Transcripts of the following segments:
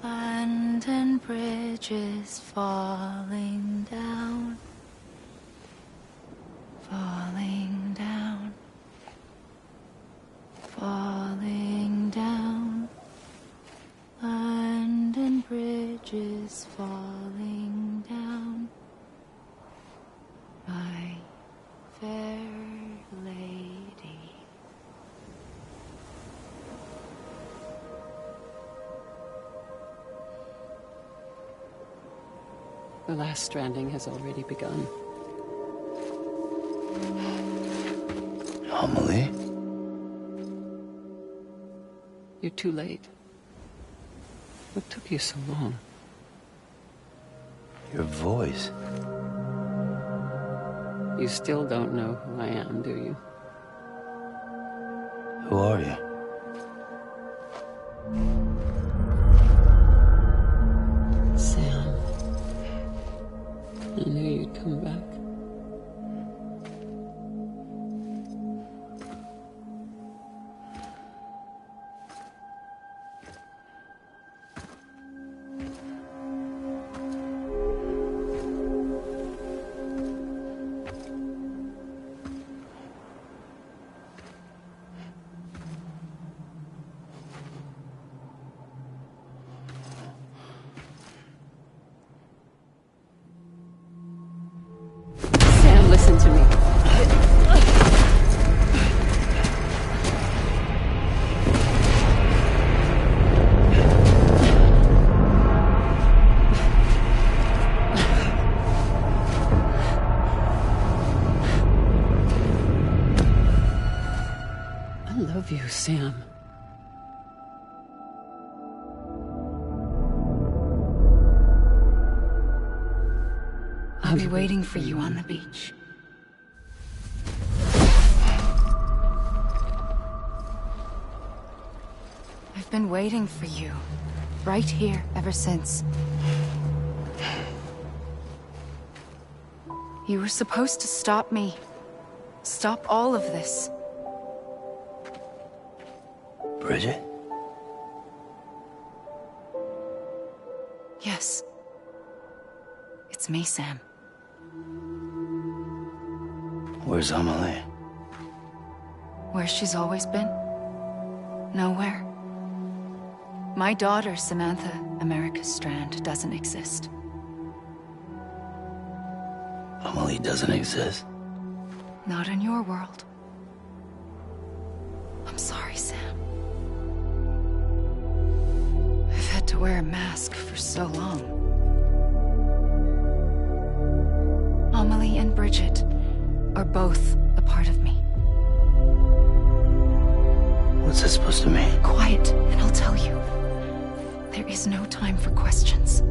London Bridge is falling down, falling down, falling down. London Bridge is falling down, my fair lady. The last stranding has already begun. Amelie? You're too late. What took you so long? Your voice. You still don't know who I am, do you? Who are you? Sam. I knew you'd come back. Listen to me. I love you, Sam. I'll be waiting for you on the beach. I've been waiting for you, right here, ever since. You were supposed to stop me. Stop all of this. Bridget? Yes. It's me, Sam. Where's Amelie? Where she's always been. Nowhere. My daughter, Samantha America Strand, doesn't exist. Amelie doesn't exist? Not in your world. I'm sorry, Sam. I've had to wear a mask for so long. Amelie and Bridget are both a part of me. What's that supposed to mean? Quiet, and I'll tell you. There is no time for questions.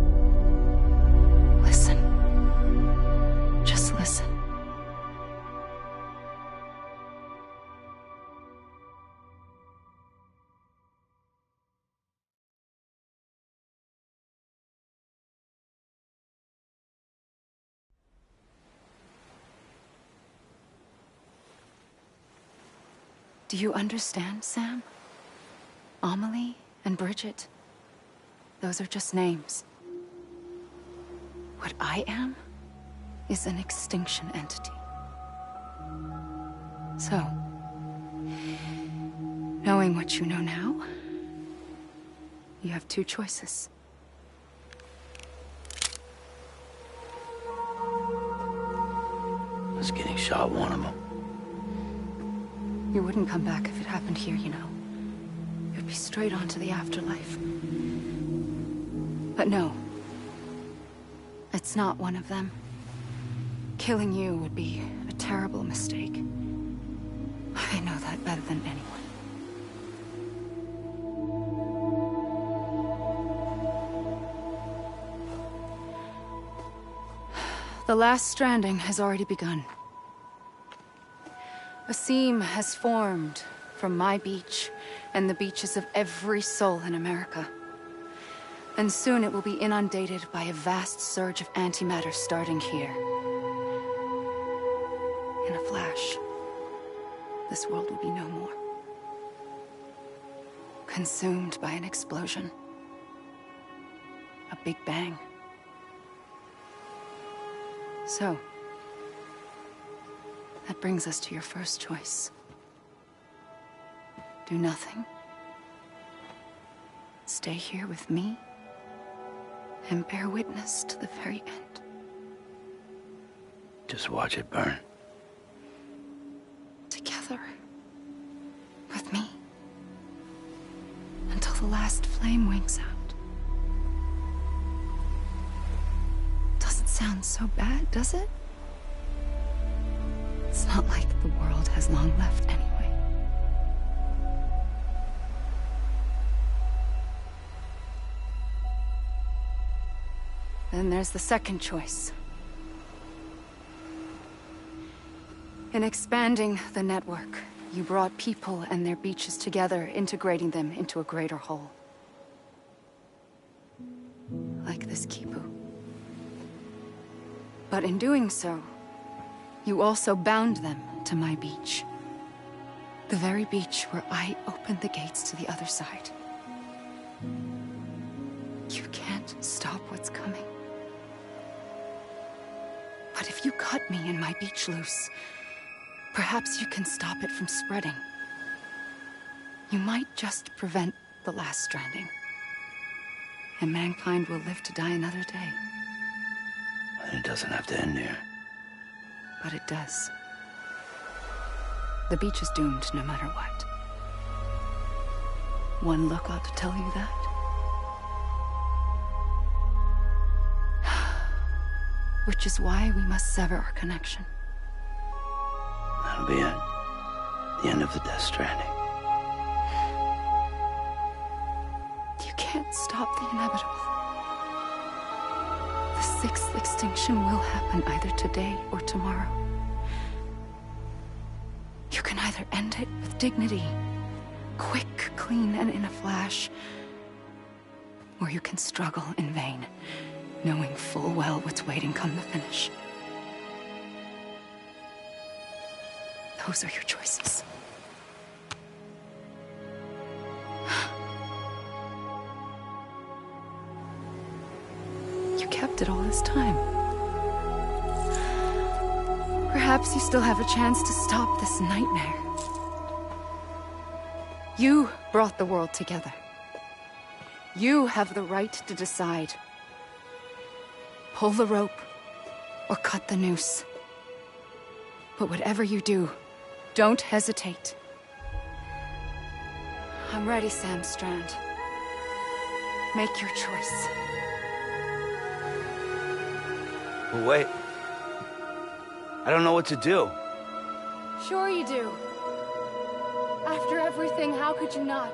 Listen. Just listen. Do you understand, Sam? Amelie and Bridget, those are just names. What I am is an extinction entity. So, knowing what you know now, you have two choices. Was getting shot one of them. You wouldn't come back if it happened here, you know. You'd be straight on to the afterlife. But no. It's not one of them. Killing you would be a terrible mistake. I know that better than anyone. The last stranding has already begun. A seam has formed from my beach and the beaches of every soul in America. And soon it will be inundated by a vast surge of antimatter starting here. In a flash, this world will be no more. Consumed by an explosion. A big bang. So, that brings us to your first choice. Do nothing. Stay here with me, and bear witness to the very end. Just watch it burn. Together. With me. Until the last flame winks out. Doesn't sound so bad, does it? It's not like the world has long left anyway. Then there's the second choice. In expanding the network, you brought people and their beaches together, integrating them into a greater whole. Like this Kipu. But in doing so, you also bound them to my beach. The very beach where I opened the gates to the other side. You can't stop what's coming. But if you cut me and my beach loose, perhaps you can stop it from spreading. You might just prevent the last stranding. And mankind will live to die another day. And it doesn't have to end here. But it does. The beach is doomed no matter what. One look ought to tell you that. Which is why we must sever our connection. That'll be it. The end of the Death Stranding. You can't stop the inevitable. The sixth extinction will happen either today or tomorrow. You can either end it with dignity, quick, clean, and in a flash, or you can struggle in vain, knowing full well what's waiting come the finish. Those are your choices. You kept it all this time. Perhaps you still have a chance to stop this nightmare. You brought the world together. You have the right to decide. Pull the rope, or cut the noose. But whatever you do, don't hesitate. I'm ready, Sam Strand. Make your choice. But wait. I don't know what to do. Sure you do. After everything, how could you not?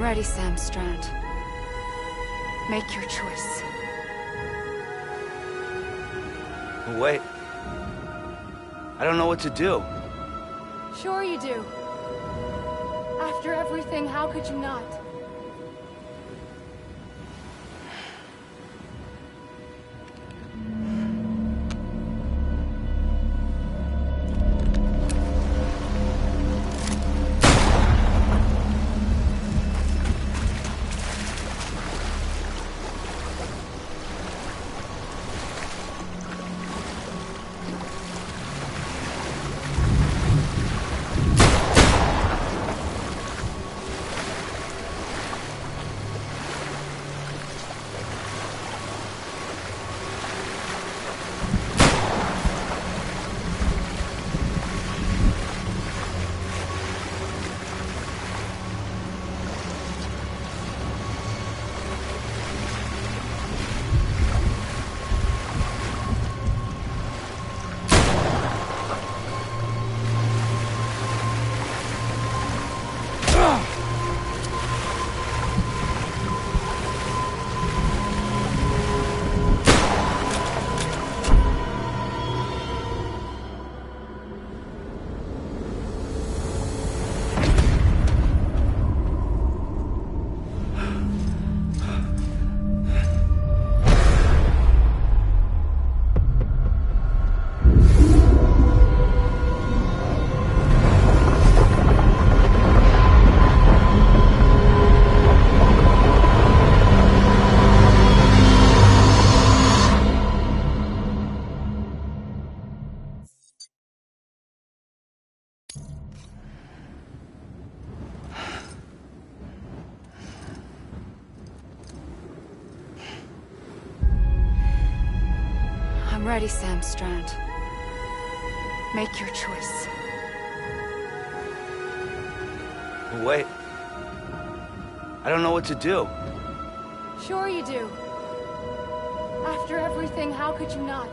ready, Sam Strand. Make your choice. Wait. I don't know what to do. Sure you do. After everything, how could you not? I'm ready, Sam Strand. Make your choice. Wait. I don't know what to do. Sure you do. After everything, how could you not?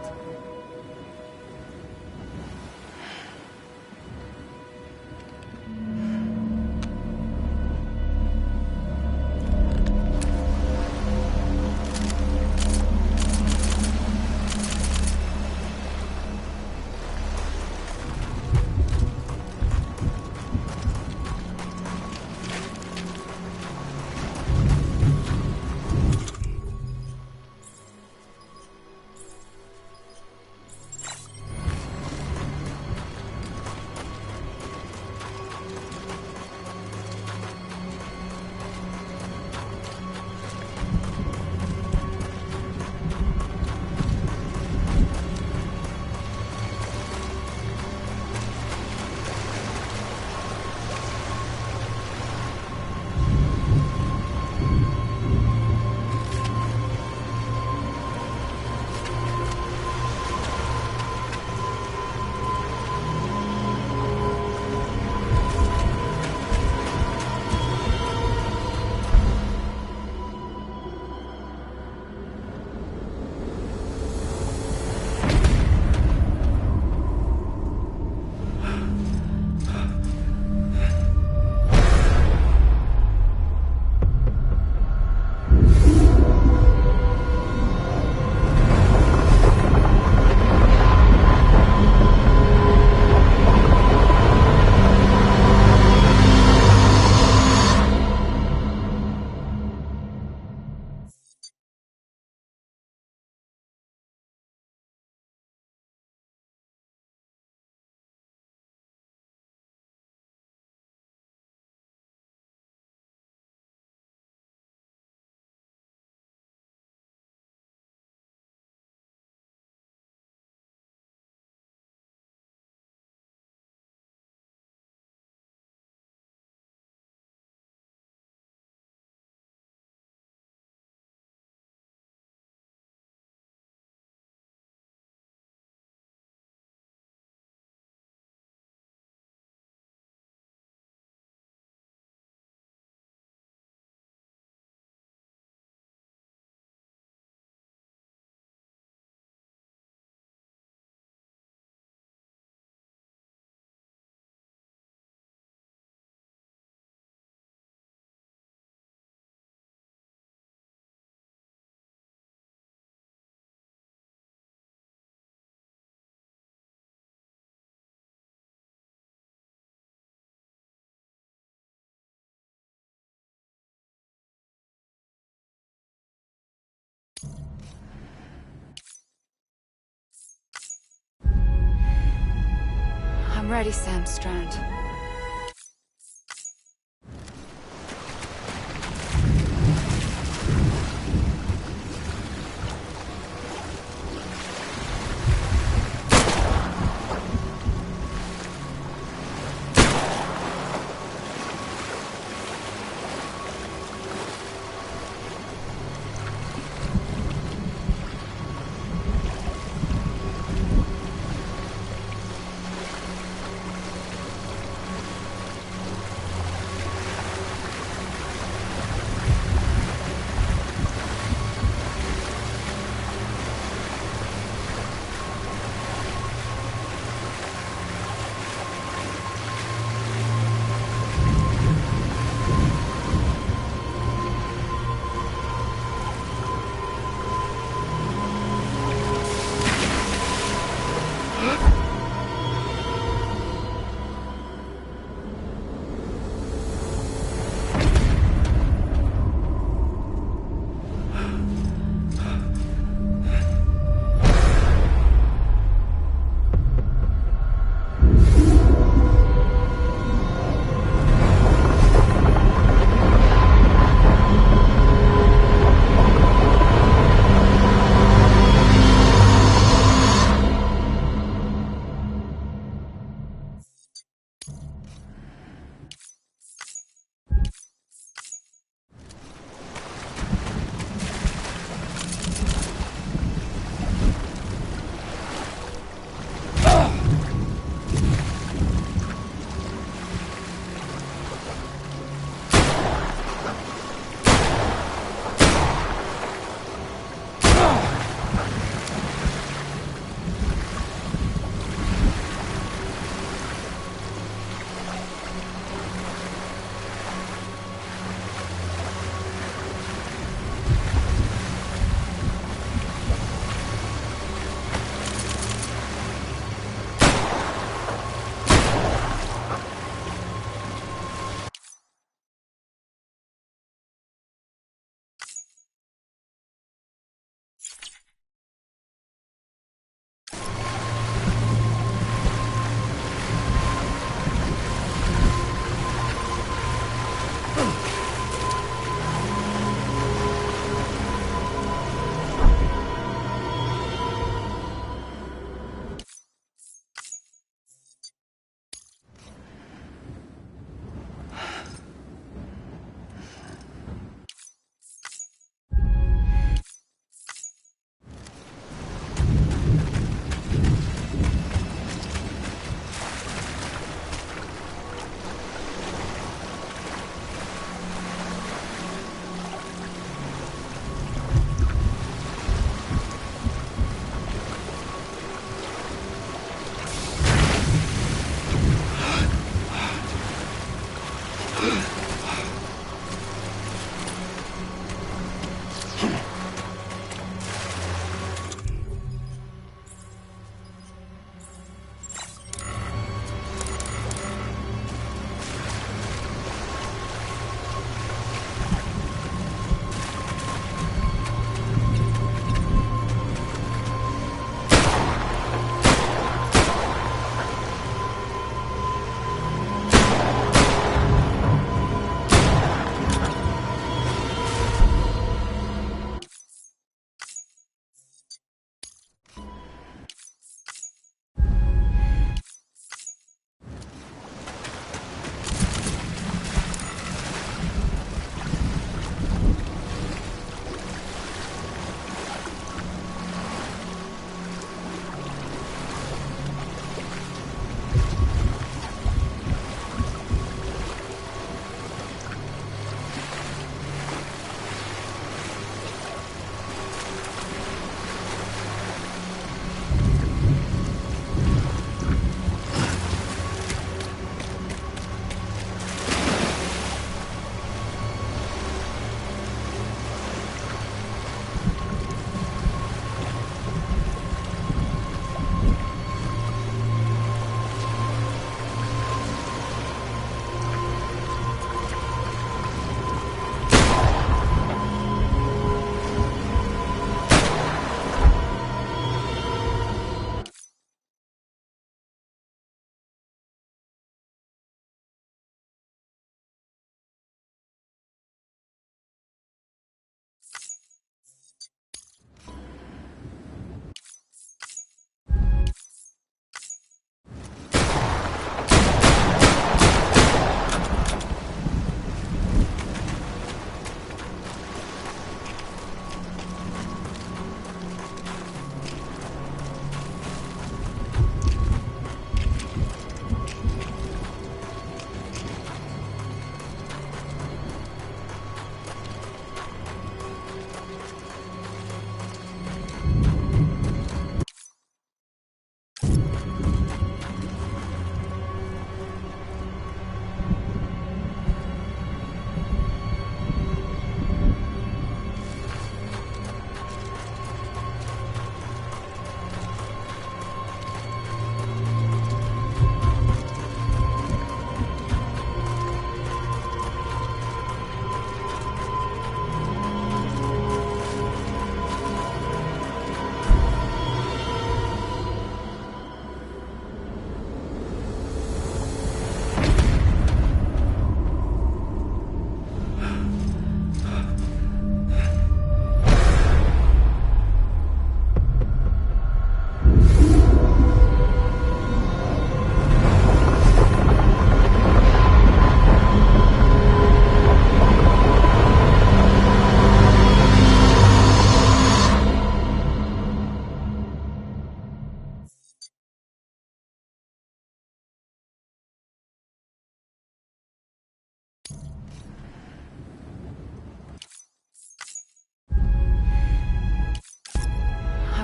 I'm ready, Sam Strand.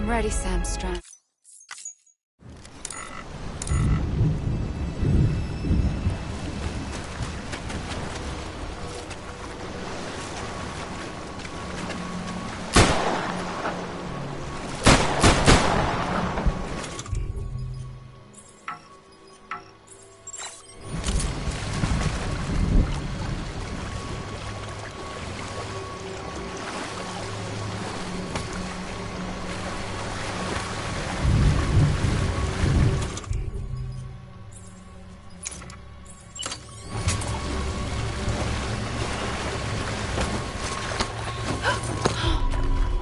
I'm ready, Sam Strand.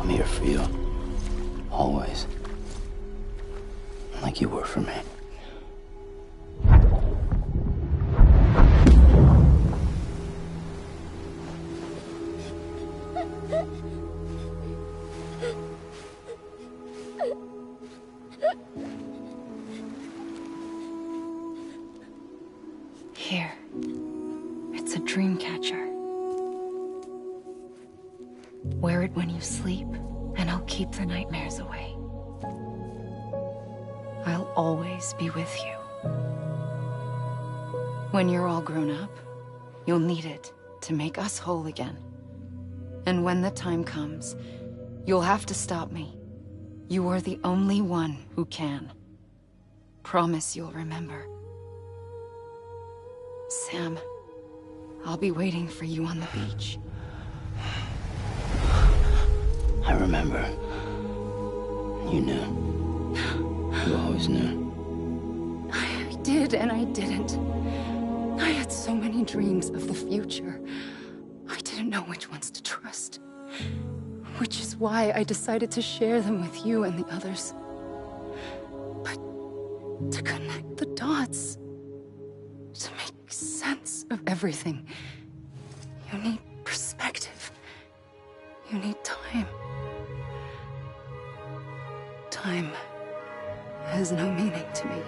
I'm here for you. Always. Like you were for me. Here. It's a dream catcher. Wear it when you sleep, and I'll keep the nightmares away. I'll always be with you. When you're all grown up, you'll need it to make us whole again. And when the time comes, you'll have to stop me. You are the only one who can. Promise you'll remember. Sam, I'll be waiting for you on the beach. I remember. You knew. You always knew. I did and I didn't. I had so many dreams of the future. I didn't know which ones to trust. Which is why I decided to share them with you and the others. But to connect the dots, to make sense of everything, you need perspective. You need time. Time has no meaning to me.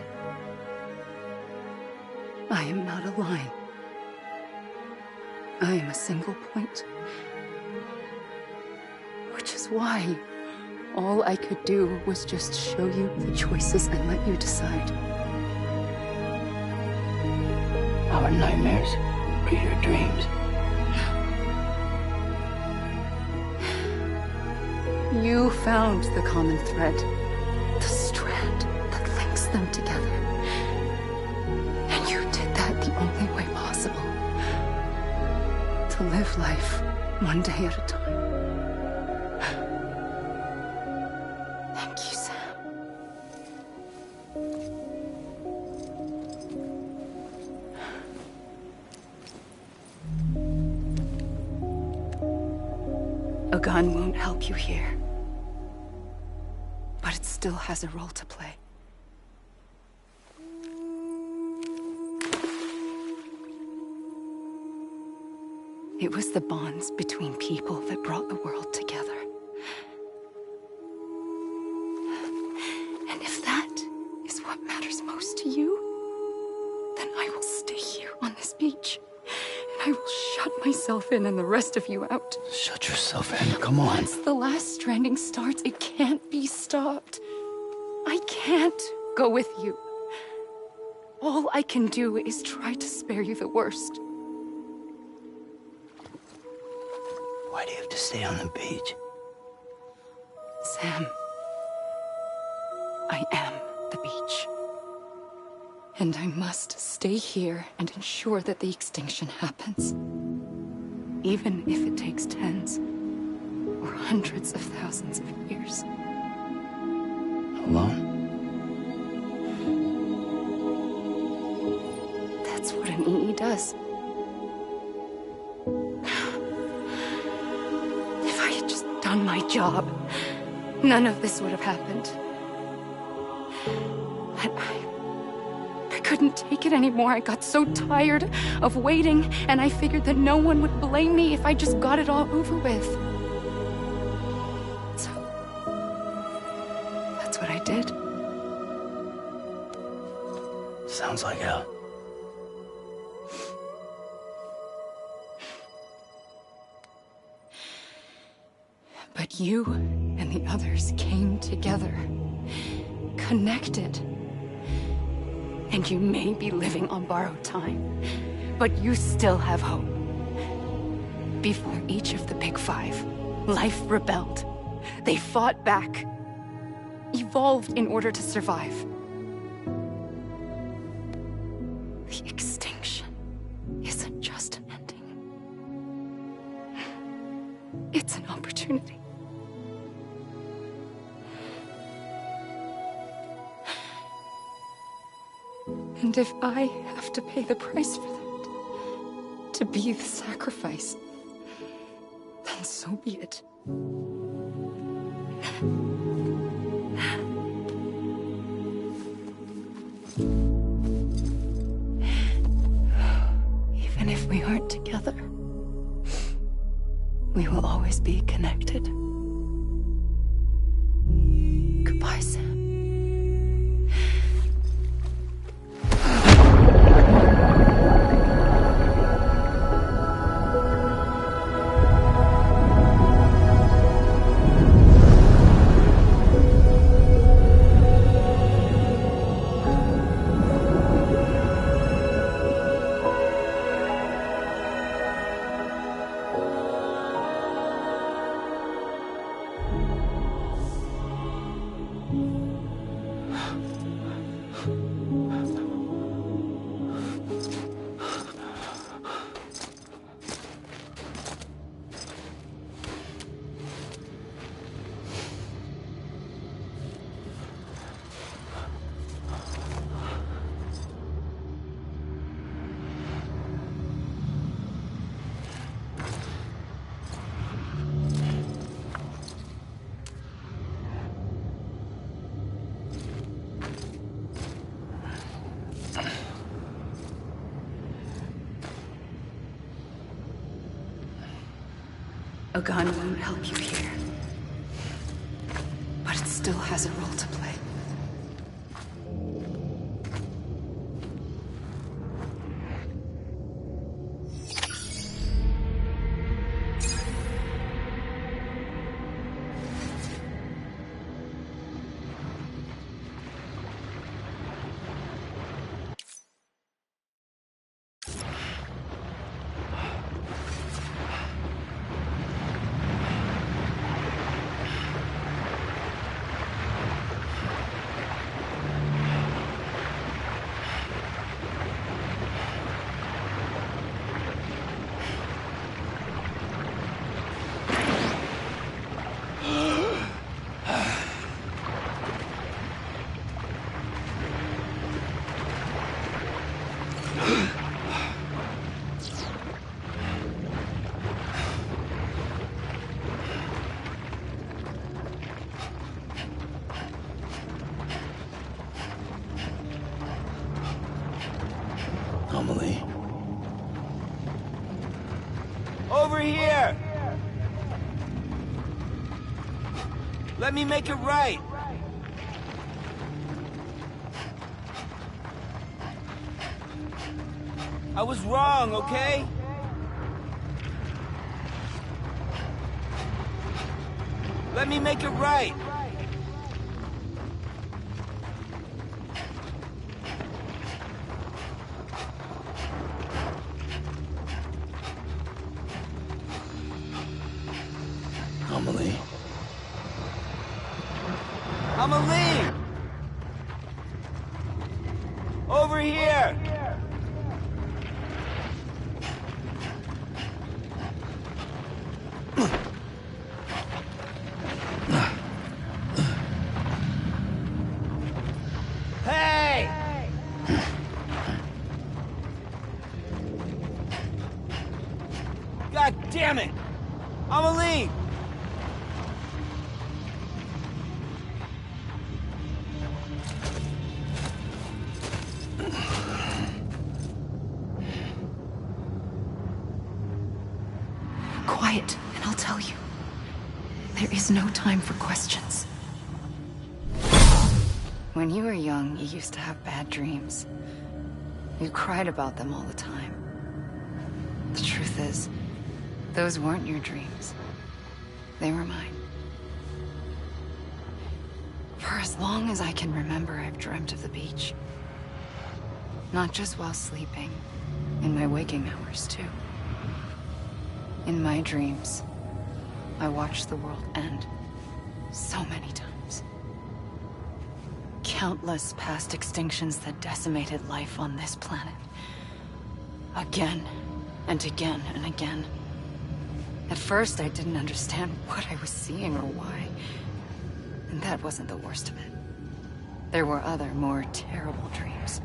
I am not a line. I am a single point. Which is why all I could do was just show you the choices and let you decide. Our nightmares are your dreams. You found the common thread, the strand that links them together. And you did that the only way possible. To live life one day at a time. Thank you, Sam. A gun won't help you here. But it still has a role to play. It was the bonds between people that brought the world together. And if that is what matters most to you, then I will stay here on this beach. And I will shut myself in and the rest of you out. Shut yourself in. Come on. Once the last stranding starts, it can't be stopped. I can't go with you. All I can do is try to spare you the worst. Why do you have to stay on the beach? Sam, I am the beach. And I must stay here and ensure that the extinction happens. Even if it takes tens or hundreds of thousands of years. Alone? That's what an EE does. If I had just done my job, none of this would have happened. But I couldn't take it anymore. I got so tired of waiting, and I figured that no one would blame me if I just got it all over with. So, that's what I did. Sounds like hell. But you and the others came together, connected. And you may be living on borrowed time, but you still have hope. Before each of the Big Five, life rebelled. They fought back, evolved in order to survive. The extinction isn't just an ending. It's an opportunity. And if I have to pay the price for that, to be the sacrifice, then so be it. Even if we aren't together, we will always be connected. Goodbye, Sam. A gun won't help you here, but it still has a role to play. Amelie. Over here! Let me make it right! I was wrong, okay? Let me make it right! Amelie. Amelie! Over here! Hey! God damn it! Amelie! Quiet, and I'll tell you. There is no time for questions. When you were young, you used to have bad dreams. You cried about them all the time. The truth is, those weren't your dreams. They were mine. For as long as I can remember, I've dreamt of the beach. Not just while sleeping, in my waking hours, too. In my dreams, I watched the world end so many times. Countless past extinctions that decimated life on this planet. Again, and again, and again. At first, I didn't understand what I was seeing or why. And that wasn't the worst of it. There were other, more terrible dreams.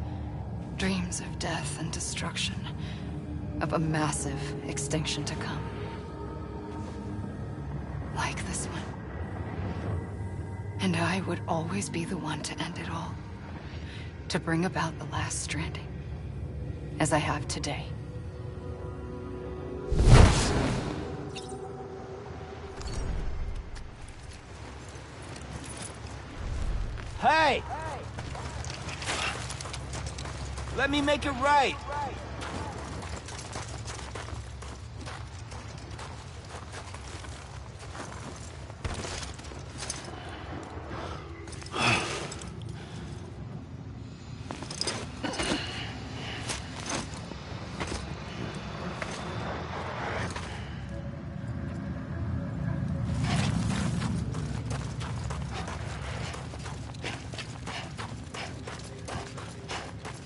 Dreams of death and destruction. Of a massive extinction to come. Like this one. And I would always be the one to end it all. To bring about the last stranding. As I have today. Hey! Let me make it right!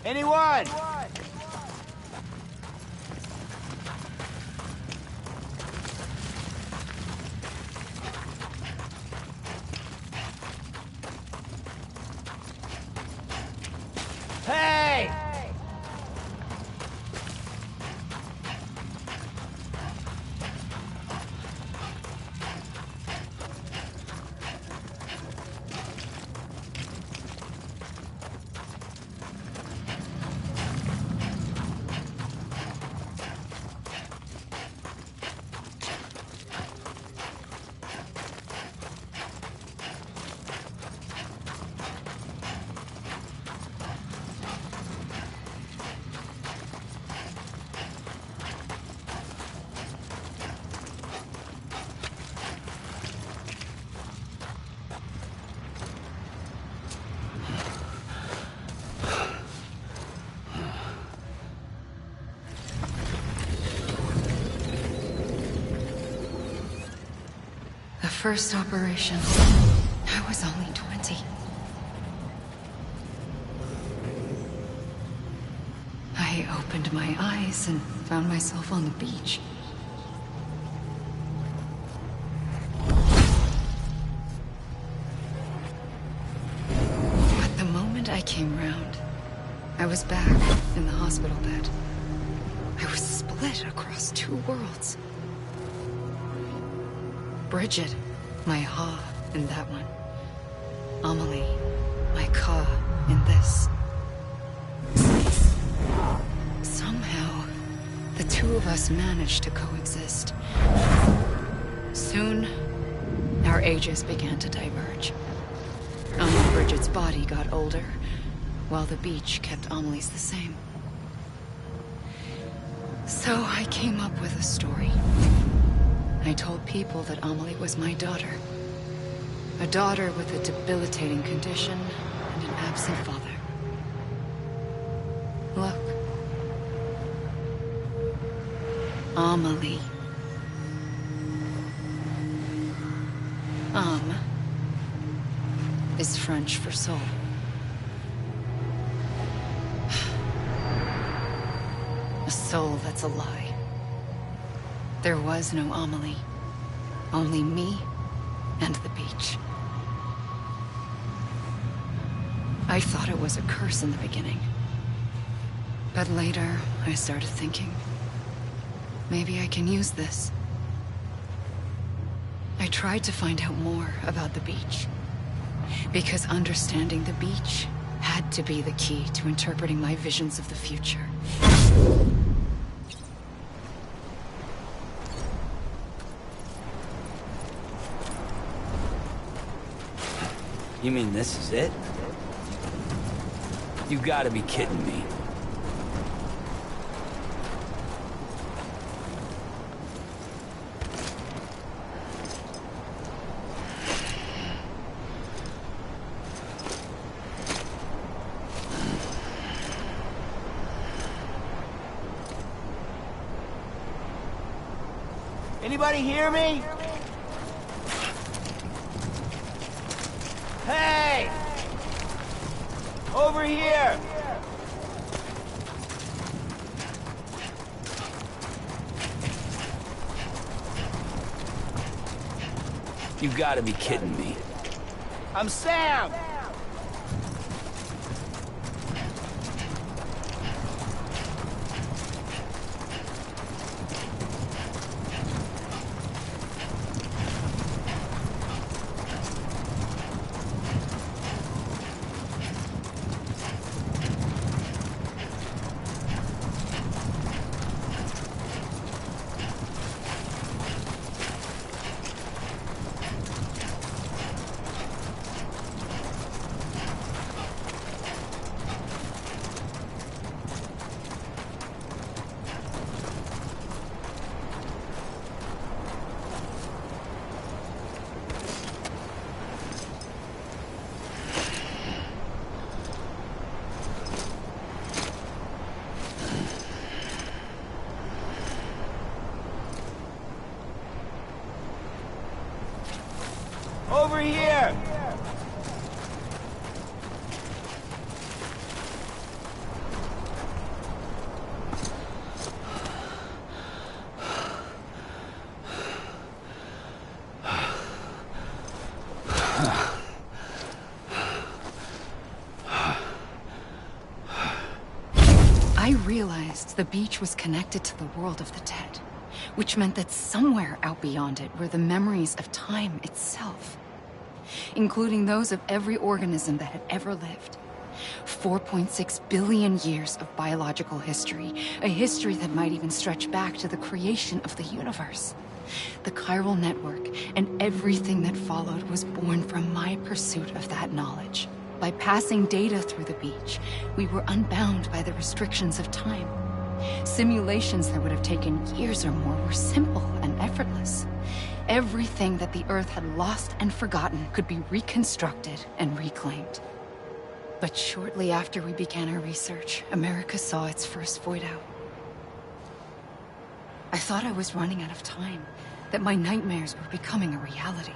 Anyone? Hey! The first operation, I was only 20. I opened my eyes and found myself on the beach. But the moment I came round, I was back in the hospital bed. I was split across two worlds. Bridget, my Ha in that one. Amelie, my Ka in this. Somehow, the two of us managed to coexist. Soon, our ages began to diverge. Bridget's body got older, while the beach kept Amelie's the same. So I came up with a story. I told people that Amelie was my daughter. A daughter with a debilitating condition and an absent father. Look. Amelie. Âme is French for soul. A soul that's a lie. There was no Amelie. Only me and the beach. I thought it was a curse in the beginning. But later, I started thinking, maybe I can use this. I tried to find out more about the beach. Because understanding the beach had to be the key to interpreting my visions of the future. You mean this is it? You gotta be kidding me. Anybody hear me? Hey! Over here! You gotta be kidding me. I'm Sam! Over here! I realized the beach was connected to the world of the dead, which meant that somewhere out beyond it were the memories of time itself, including those of every organism that had ever lived. 4.6 billion years of biological history, a history that might even stretch back to the creation of the universe. The chiral network and everything that followed was born from my pursuit of that knowledge. By passing data through the beach, we were unbound by the restrictions of time. Simulations that would have taken years or more were simple and effortless. Everything that the Earth had lost and forgotten could be reconstructed and reclaimed. But shortly after we began our research, America saw its first void out. I thought I was running out of time, that my nightmares were becoming a reality.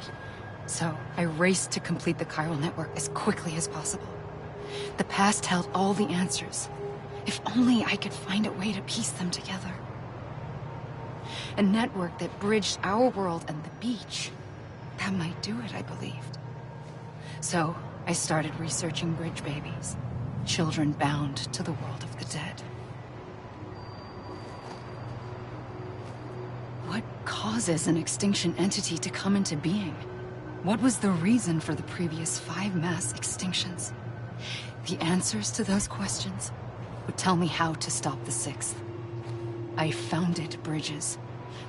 So I raced to complete the chiral network as quickly as possible. The past held all the answers. If only I could find a way to piece them together. A network that bridged our world and the beach. That might do it, I believed. So I started researching bridge babies, children bound to the world of the dead. What causes an extinction entity to come into being? What was the reason for the previous 5 mass extinctions? The answers to those questions would tell me how to stop the 6th. I founded bridges,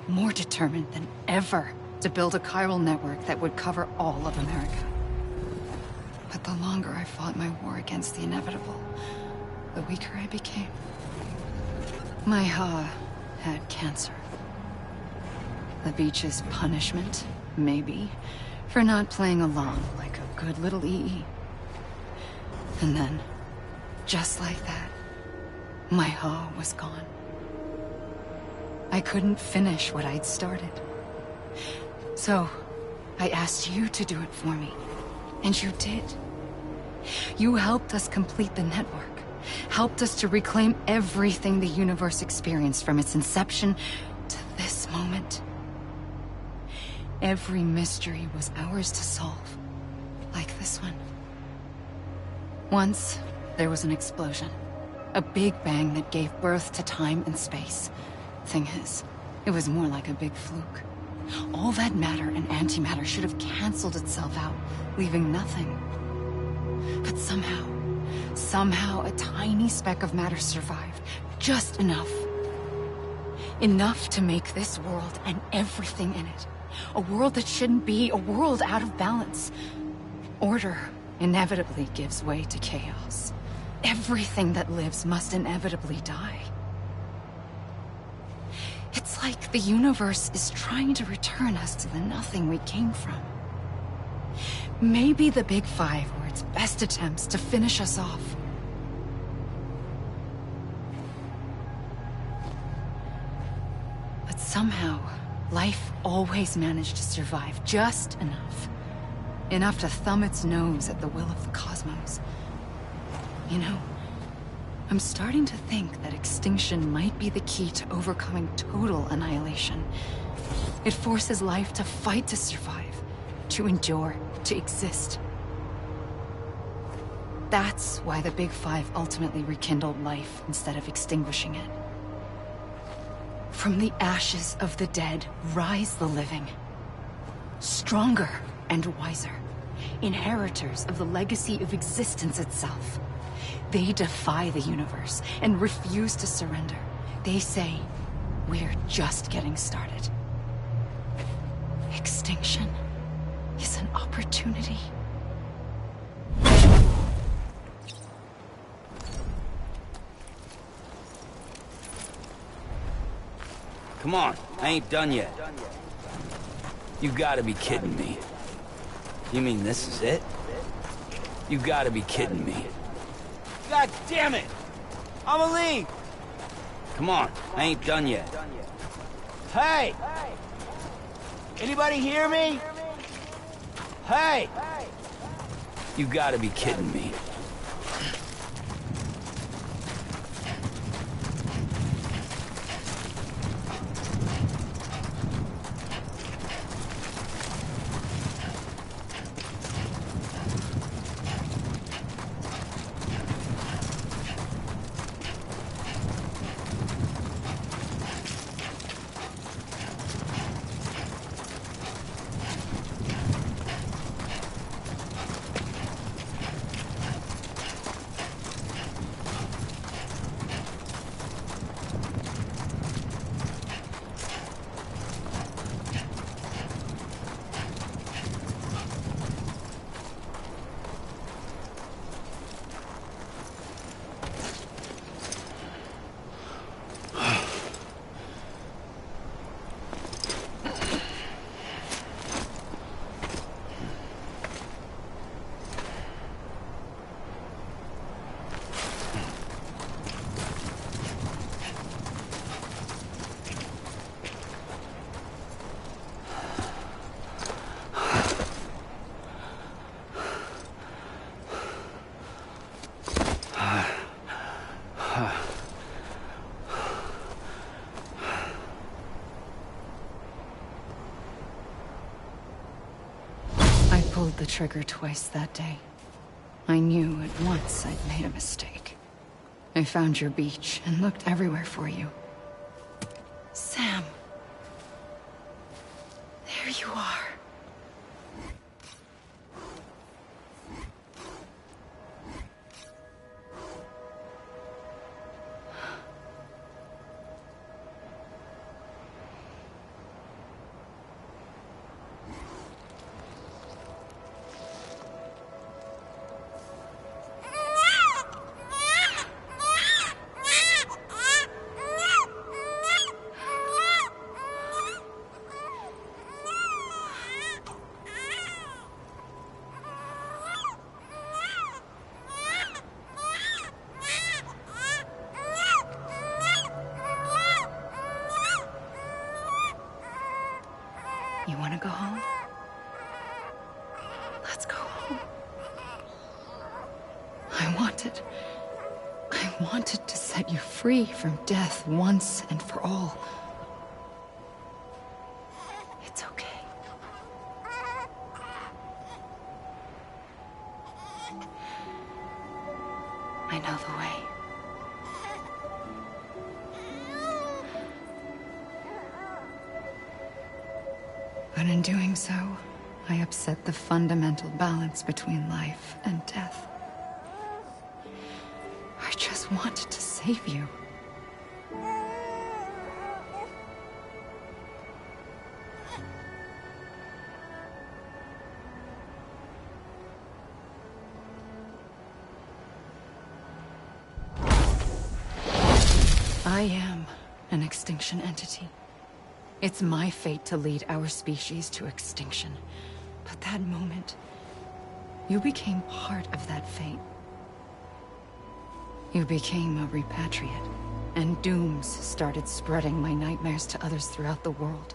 more determined than ever to build a chiral network that would cover all of America. But the longer I fought my war against the inevitable, the weaker I became. My Ha had cancer. The beach's punishment, maybe, for not playing along like a good little EE. And then, just like that, my Ha was gone. I couldn't finish what I'd started. So, I asked you to do it for me, and you did. You helped us complete the network, helped us to reclaim everything the universe experienced from its inception to this moment. Every mystery was ours to solve, like this one. Once, there was an explosion. A big bang that gave birth to time and space. Thing is, it was more like a big fluke. All that matter and antimatter should have canceled itself out, leaving nothing. But somehow a tiny speck of matter survived. Just enough. Enough to make this world and everything in it. A world that shouldn't be, a world out of balance. Order inevitably gives way to chaos. Everything that lives must inevitably die. It's like the universe is trying to return us to the nothing we came from. Maybe the Big Five were its best attempts to finish us off. But somehow, life always managed to survive just enough. Enough to thumb its nose at the will of the cosmos. You know, I'm starting to think that extinction might be the key to overcoming total annihilation. It forces life to fight to survive, to endure, to exist. That's why the Big Five ultimately rekindled life instead of extinguishing it. From the ashes of the dead rise the living. Stronger and wiser. Inheritors of the legacy of existence itself. They defy the universe and refuse to surrender. They say, we're just getting started. Extinction is an opportunity. Come on, I ain't done yet. You gotta be kidding me. You mean this is it? You gotta be kidding me. God damn it! I'ma leave! Come on, I ain't done yet. Hey! Anybody hear me? Hey! You gotta be kidding me. I pulled the trigger twice that day. I knew at once I'd made a mistake. I found your beach and looked everywhere for you. Sam. There you are. You want to go home? Let's go home. I wanted to set you free from death once and for all. It's okay. I know the way. But in doing so, I upset the fundamental balance between life and death. I just wanted to save you. I am an extinction entity. It's my fate to lead our species to extinction. But that moment, you became part of that fate. You became a repatriate, and dooms started spreading my nightmares to others throughout the world.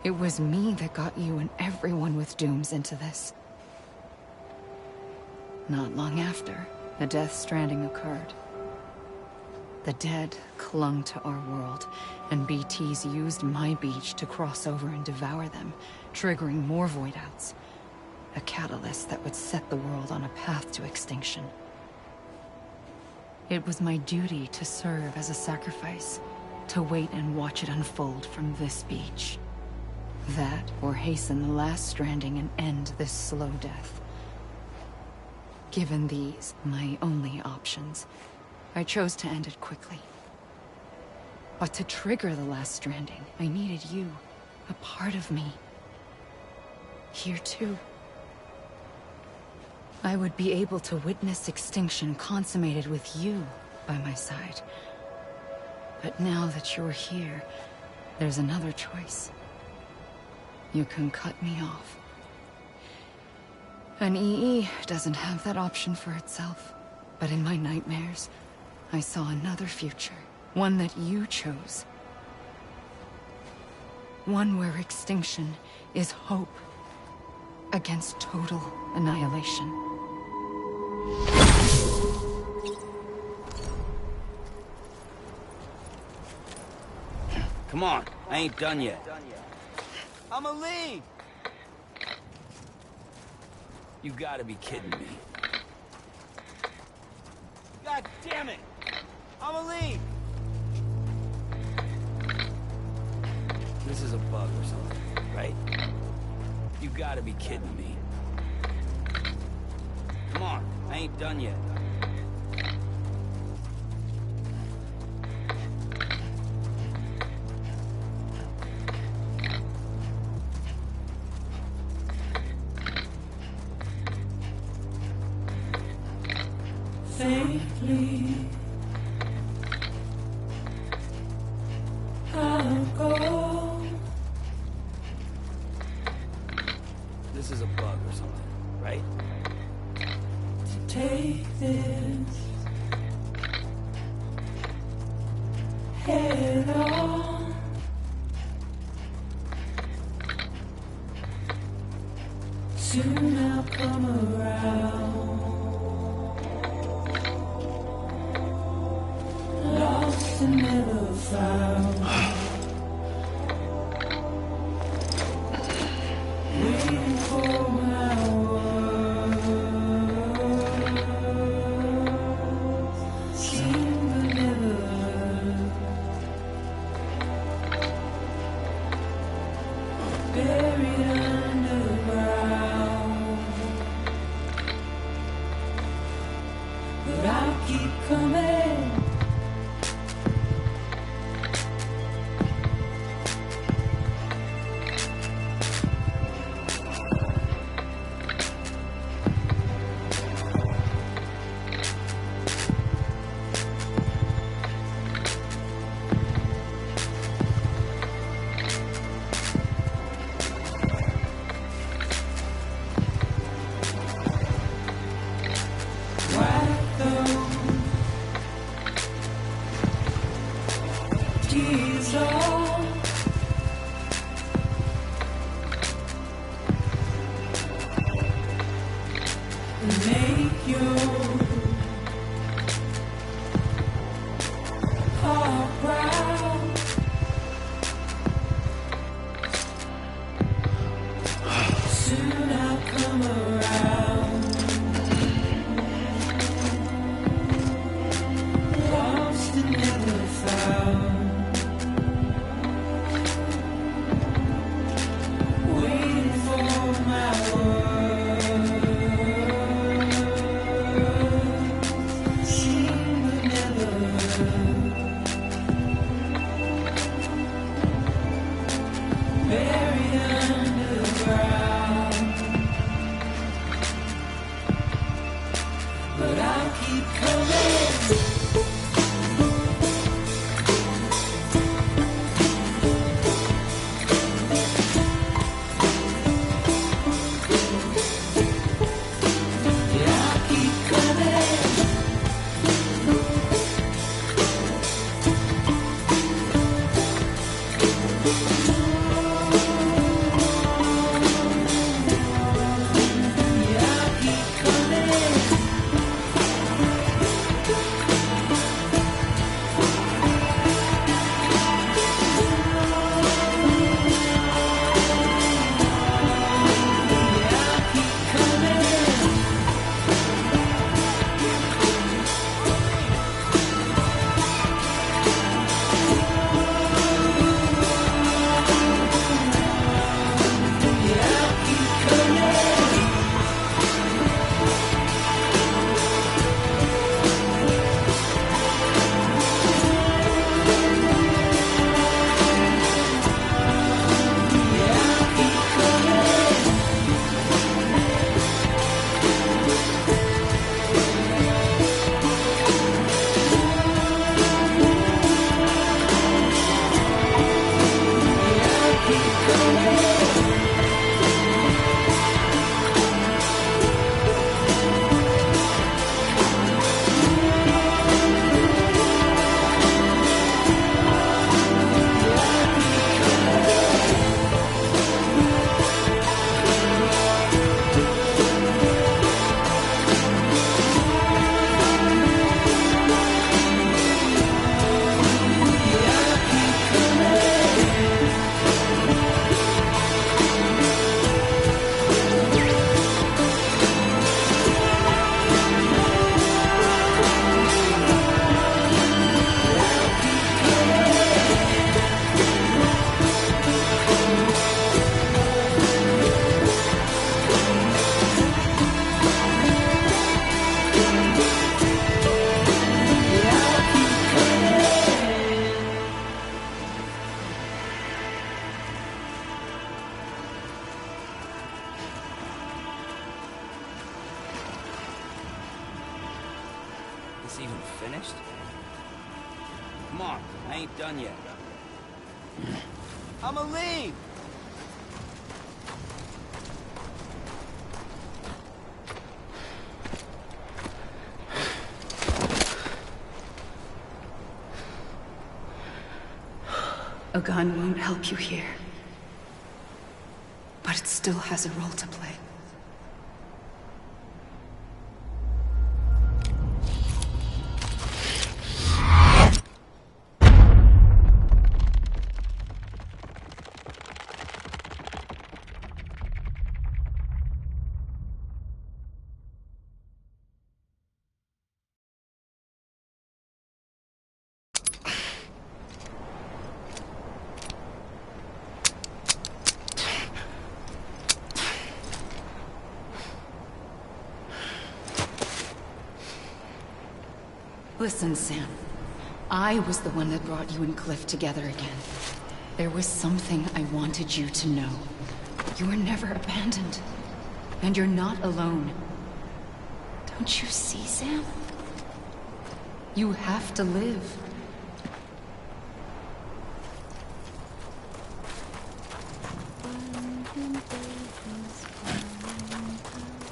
It was me that got you and everyone with dooms into this. Not long after, the Death Stranding occurred. The dead clung to our world, and BTs used my beach to cross over and devour them, triggering more void outs. A catalyst that would set the world on a path to extinction. It was my duty to serve as a sacrifice, to wait and watch it unfold from this beach. That, or hasten the last stranding and end this slow death. Given these, my only options, I chose to end it quickly. But to trigger the last stranding, I needed you, a part of me. Here too. I would be able to witness extinction consummated with you by my side. But now that you're here, there's another choice. You can cut me off. An EE doesn't have that option for itself. But in my nightmares, I saw another future. One that you chose. One where extinction is hope against total annihilation. Come on, I ain't done yet. I'ma leave! You gotta be kidding me. God damn it! I'ma leave! This is a bug or something, right? You gotta be kidding me. Come on, I ain't done yet. Faintly, I'll go. This is a bug or something, right? To take this head on. Soon I'll come around. Lost and never found. Waiting for my words. Seen but never heard. Buried underground. But I'll keep coming. This even finished? Come on, I ain't done yet. I'ma leave! A gun won't help you here. But it still has a role to play. Listen, Sam. I was the one that brought you and Cliff together again. There was something I wanted you to know. You were never abandoned. And you're not alone. Don't you see, Sam? You have to live.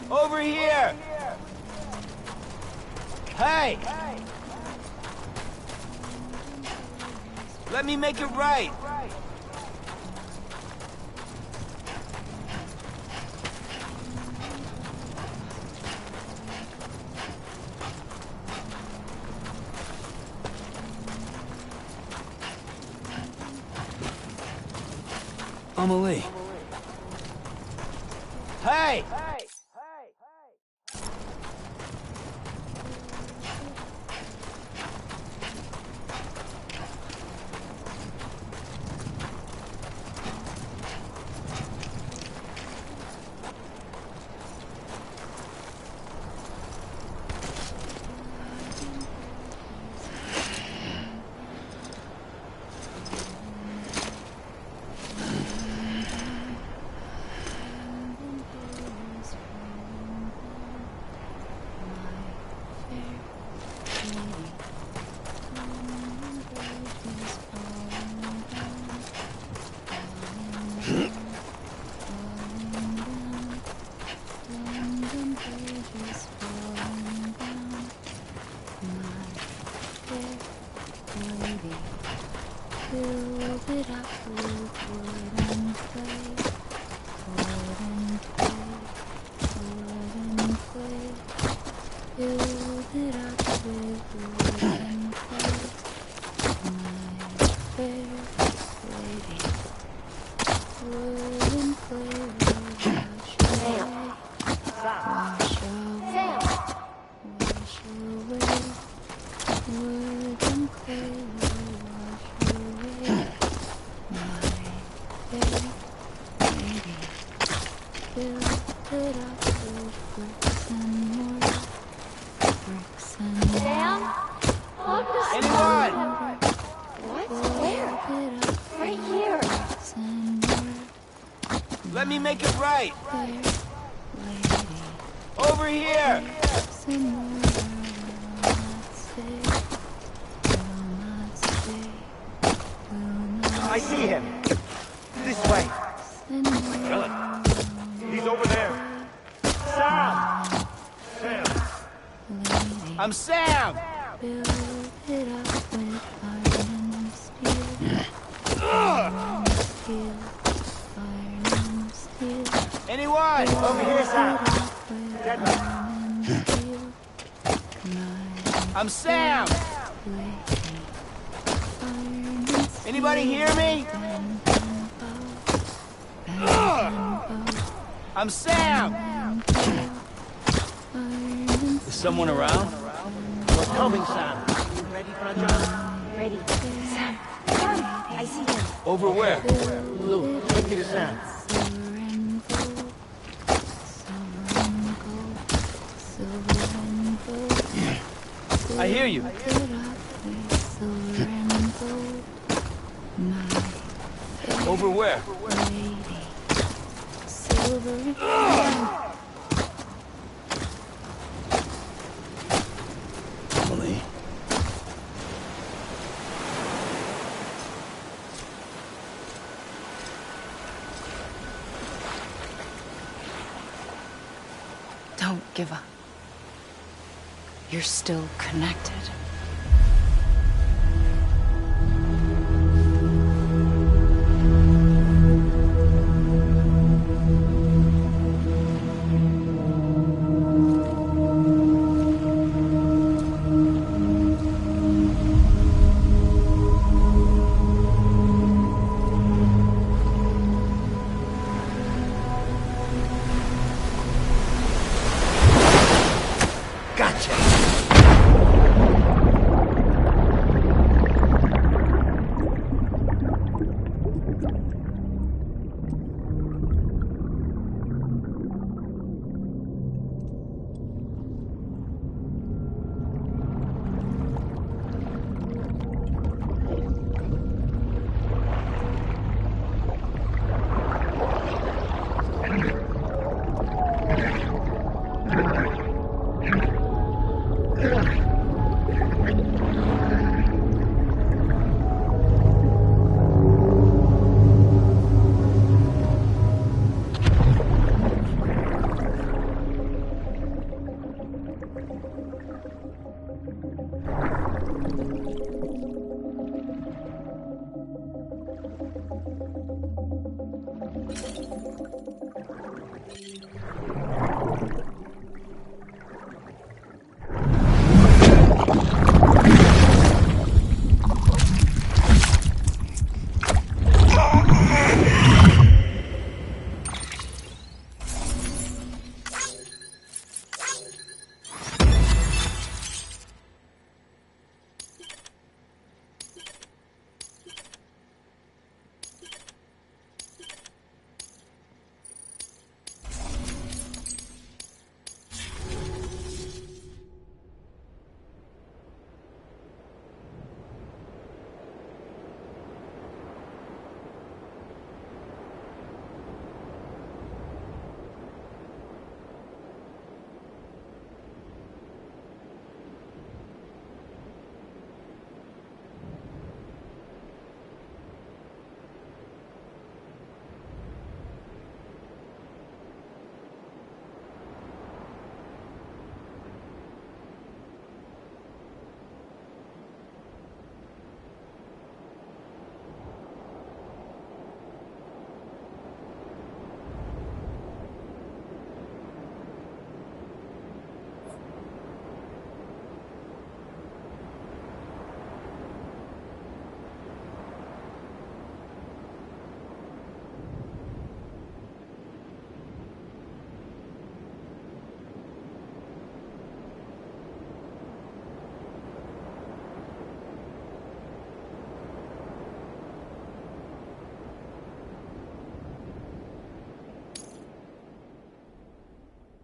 Over here! Hey! Let me make it right! Amelie. Hey! Let me make it right. Over here. I see him. This way. Really? He's over there. Sam! Sam! I'm Sam! Anyone? Over here, Sam. Get me. I'm Sam! Anybody hear me? I'm Sam! Is someone around? We're coming, Sam. You ready for a job? Ready. Sam. Sam. I see him. Over where? Lou, take me to Sam. I hear you. Over where? Emily. give up. You're still connected.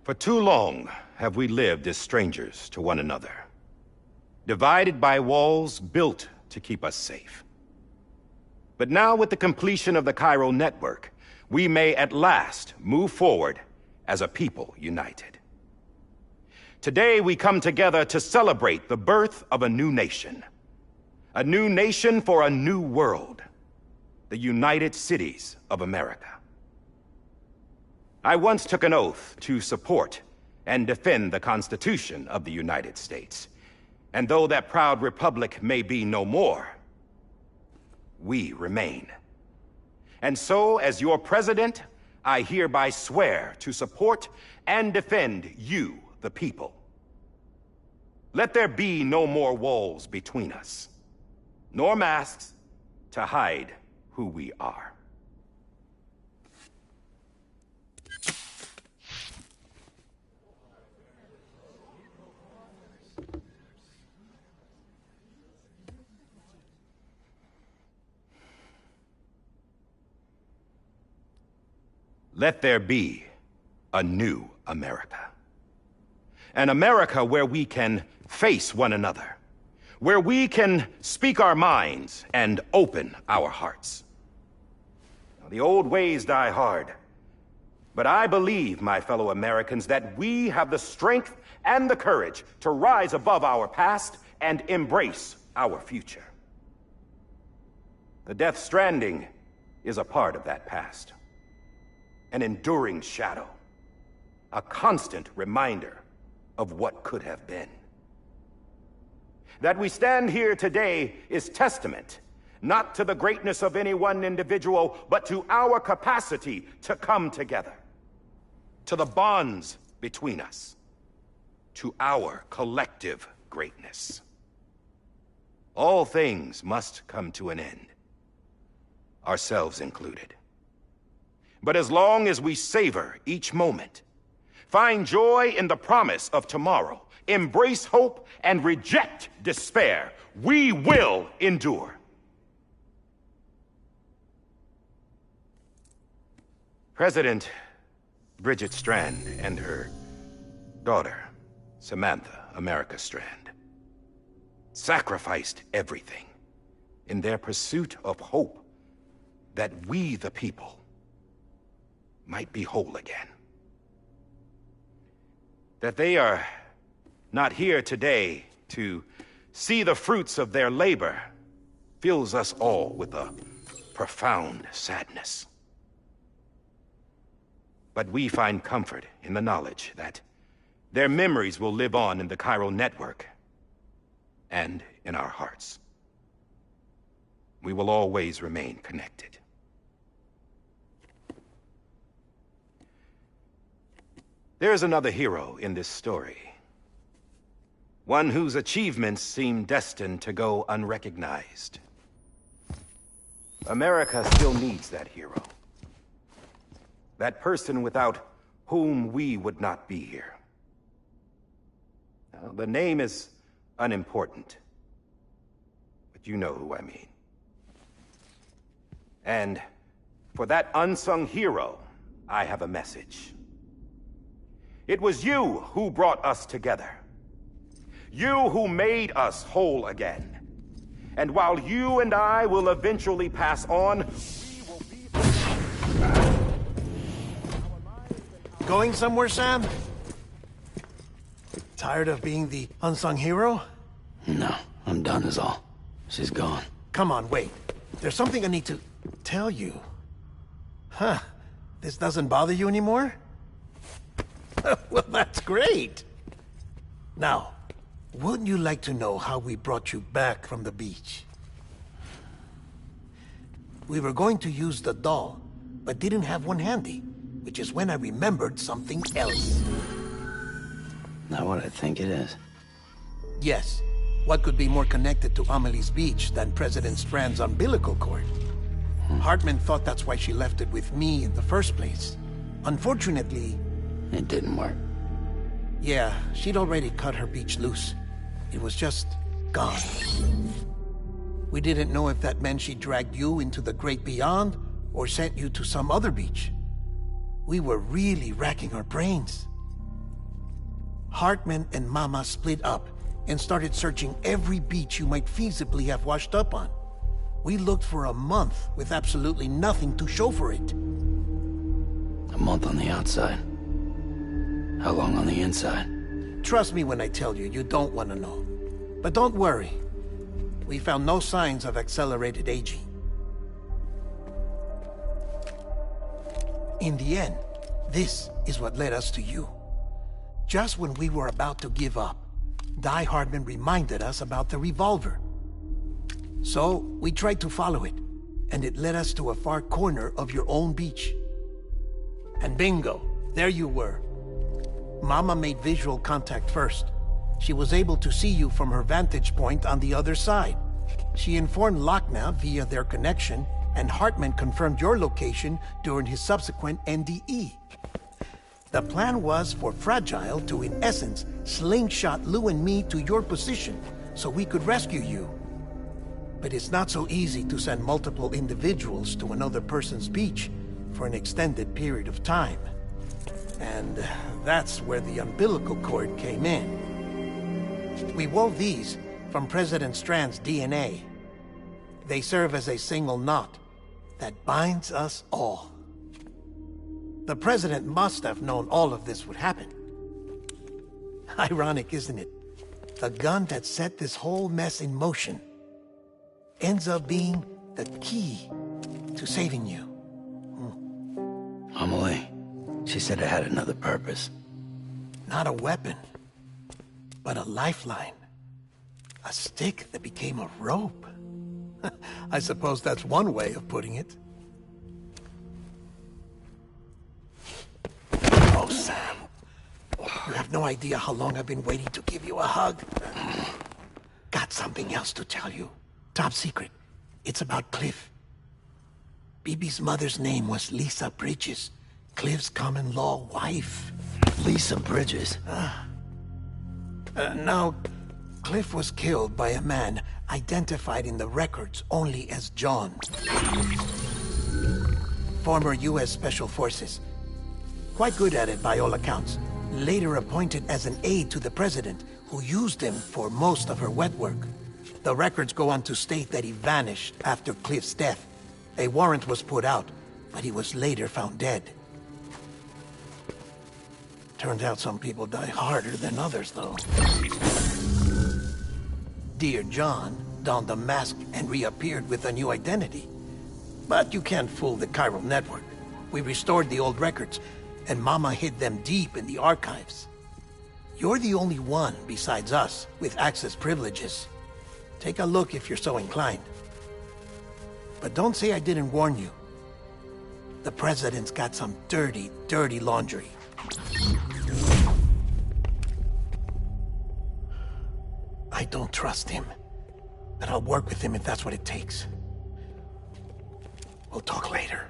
For too long have we lived as strangers to one another, divided by walls built to keep us safe. But now, with the completion of the Cairo network, we may at last move forward as a people united. Today we come together to celebrate the birth of a new nation for a new world, the United Cities of America. I once took an oath to support and defend the Constitution of the United States. And though that proud republic may be no more, we remain. And so, as your president, I hereby swear to support and defend you, the people. Let there be no more walls between us, nor masks to hide who we are. Let there be a new America. An America where we can face one another, where we can speak our minds and open our hearts. Now, the old ways die hard, but I believe, my fellow Americans, that we have the strength and the courage to rise above our past and embrace our future. The Death Stranding is a part of that past. An enduring shadow, a constant reminder of what could have been. That we stand here today is testament, not to the greatness of any one individual, but to our capacity to come together, to the bonds between us, to our collective greatness. All things must come to an end, ourselves included. But as long as we savor each moment, find joy in the promise of tomorrow, embrace hope, and reject despair, we will endure. President Bridget Strand and her daughter, Samantha America Strand, sacrificed everything in their pursuit of hope that we, the people, might be whole again. That they are not here today to see the fruits of their labor fills us all with a profound sadness. But we find comfort in the knowledge that their memories will live on in the chiral network and in our hearts. We will always remain connected. There is another hero in this story. One whose achievements seem destined to go unrecognized. America still needs that hero. That person without whom we would not be here. Now, the name is unimportant, but you know who I mean. And for that unsung hero, I have a message. It was you who brought us together. You who made us whole again. And while you and I will eventually pass on, we will be... Going somewhere, Sam? Tired of being the unsung hero? No, I'm done is all. She's gone. Come on, wait. There's something I need to tell you. Huh. This doesn't bother you anymore? Well, that's great. Now, wouldn't you like to know how we brought you back from the beach? We were going to use the doll, but didn't have one handy, which is when I remembered something else. Not what I think it is. Yes. What could be more connected to Amelie's beach than President Strand's umbilical cord? Hartman thought that's why she left it with me in the first place. Unfortunately... It didn't work. Yeah, she'd already cut her beach loose. It was just gone. We didn't know if that meant she dragged you into the great beyond, or sent you to some other beach. We were really racking our brains. Hartman and Mama split up and started searching every beach you might feasibly have washed up on. We looked for a month with absolutely nothing to show for it. A month on the outside. How long on the inside? Trust me when I tell you, you don't want to know. But don't worry. We found no signs of accelerated aging. In the end, this is what led us to you. Just when we were about to give up, Die Hardman reminded us about the revolver. So, we tried to follow it, and it led us to a far corner of your own beach. And bingo, there you were. Mama made visual contact first. She was able to see you from her vantage point on the other side. She informed Lochna via their connection, and Hartman confirmed your location during his subsequent NDE. The plan was for Fragile to, in essence, slingshot Lou and me to your position, so we could rescue you. But it's not so easy to send multiple individuals to another person's beach for an extended period of time. And that's where the umbilical cord came in. We wove these from President Strand's DNA. They serve as a single knot that binds us all. The President must have known all of this would happen. Ironic, isn't it? The gun that set this whole mess in motion ends up being the key to saving you. Amelie, she said it had another purpose. Not a weapon, but a lifeline. A stick that became a rope. I suppose that's one way of putting it. Oh, Sam. You have no idea how long I've been waiting to give you a hug. Got something else to tell you. Top secret. It's about Cliff. Bibi's mother's name was Lisa Bridges, Cliff's common-law wife. Lisa Bridges? Now, Cliff was killed by a man identified in the records only as John. Former U.S. Special Forces. Quite good at it by all accounts. Later appointed as an aide to the president, who used him for most of her wet work. The records go on to state that he vanished after Cliff's death. A warrant was put out, but he was later found dead. Turned out some people die harder than others, though. Dear John donned a mask and reappeared with a new identity. But you can't fool the chiral network. We restored the old records, and Mama hid them deep in the archives. You're the only one, besides us, with access privileges. Take a look if you're so inclined. But don't say I didn't warn you. The President's got some dirty, dirty laundry. I don't trust him, but I'll work with him if that's what it takes. We'll talk later.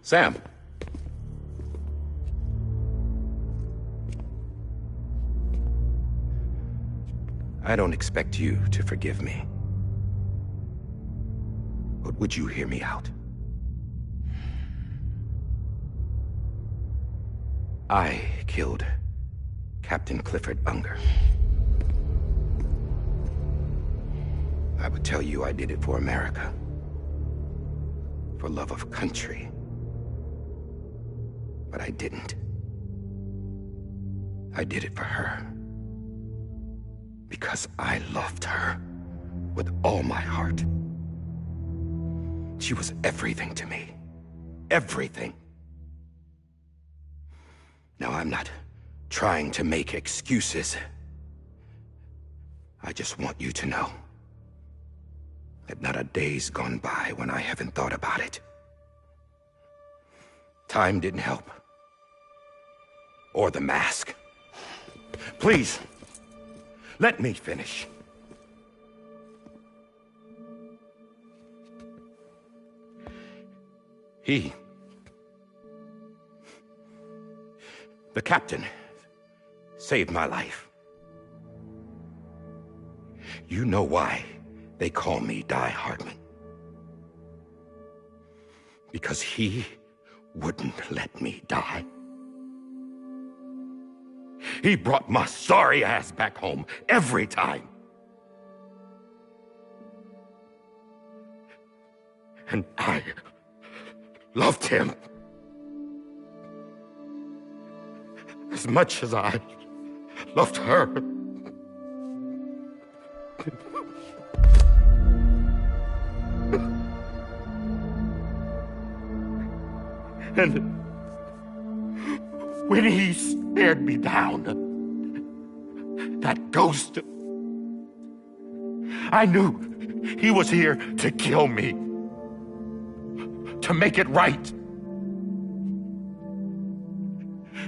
Sam. I don't expect you to forgive me. But would you hear me out? I killed Captain Clifford Unger. I would tell you I did it for America. For love of country. But I didn't. I did it for her. Because I loved her with all my heart. She was everything to me. Everything. Now, I'm not trying to make excuses. I just want you to know that not a day's gone by when I haven't thought about it. Time didn't help. Or the mask. Please, let me finish. The captain, saved my life. You know why they call me Die Hardman. Because he wouldn't let me die. He brought my sorry ass back home every time. And I loved him as much as I loved her. And when he stared me down, that ghost, I knew he was here to kill me, to make it right.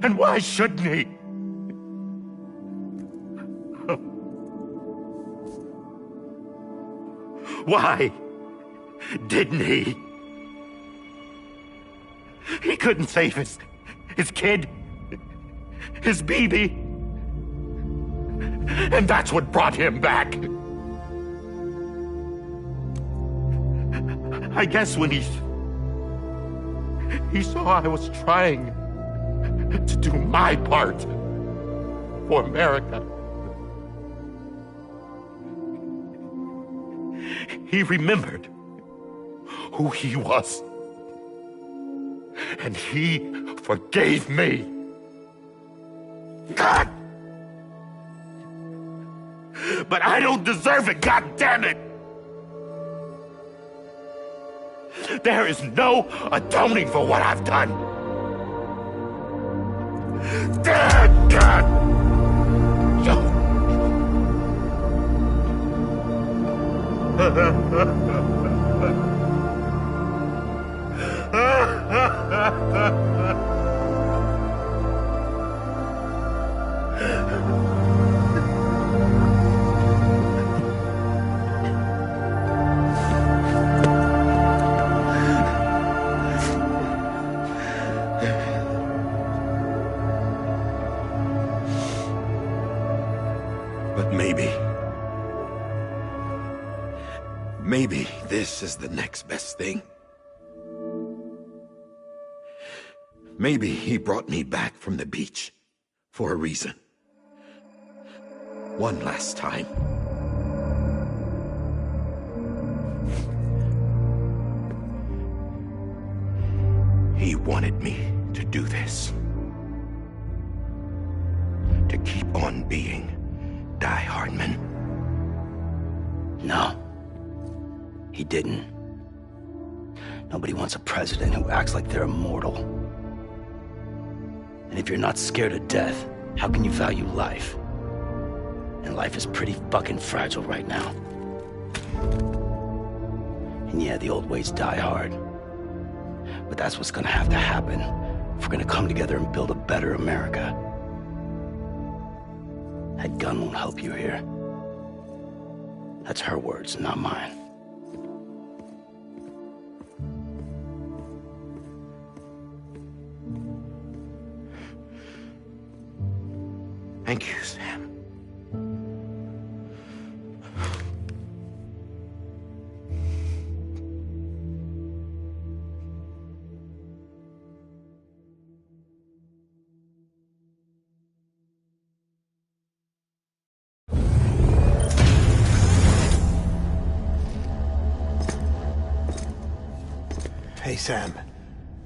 And why shouldn't he? Why didn't he? He couldn't save his kid, his baby. And that's what brought him back. I guess when he saw I was trying to do my part for America, he remembered who he was. And he forgave me. God! but I don't deserve it, God damn it! There is no atoning for what I've done. Dad, God! But maybe this is the next best thing. Maybe he brought me back from the beach for a reason. One last time. He wanted me to do this. To keep on being Die Hardman. No. He didn't. Nobody wants a president who acts like they're immortal. And if you're not scared of death, how can you value life? And life is pretty fucking fragile right now. And yeah, the old ways die hard. But that's what's gonna have to happen if we're gonna come together and build a better America. That gun won't help you here. That's her words, not mine. Thank you, Sam. Hey, Sam.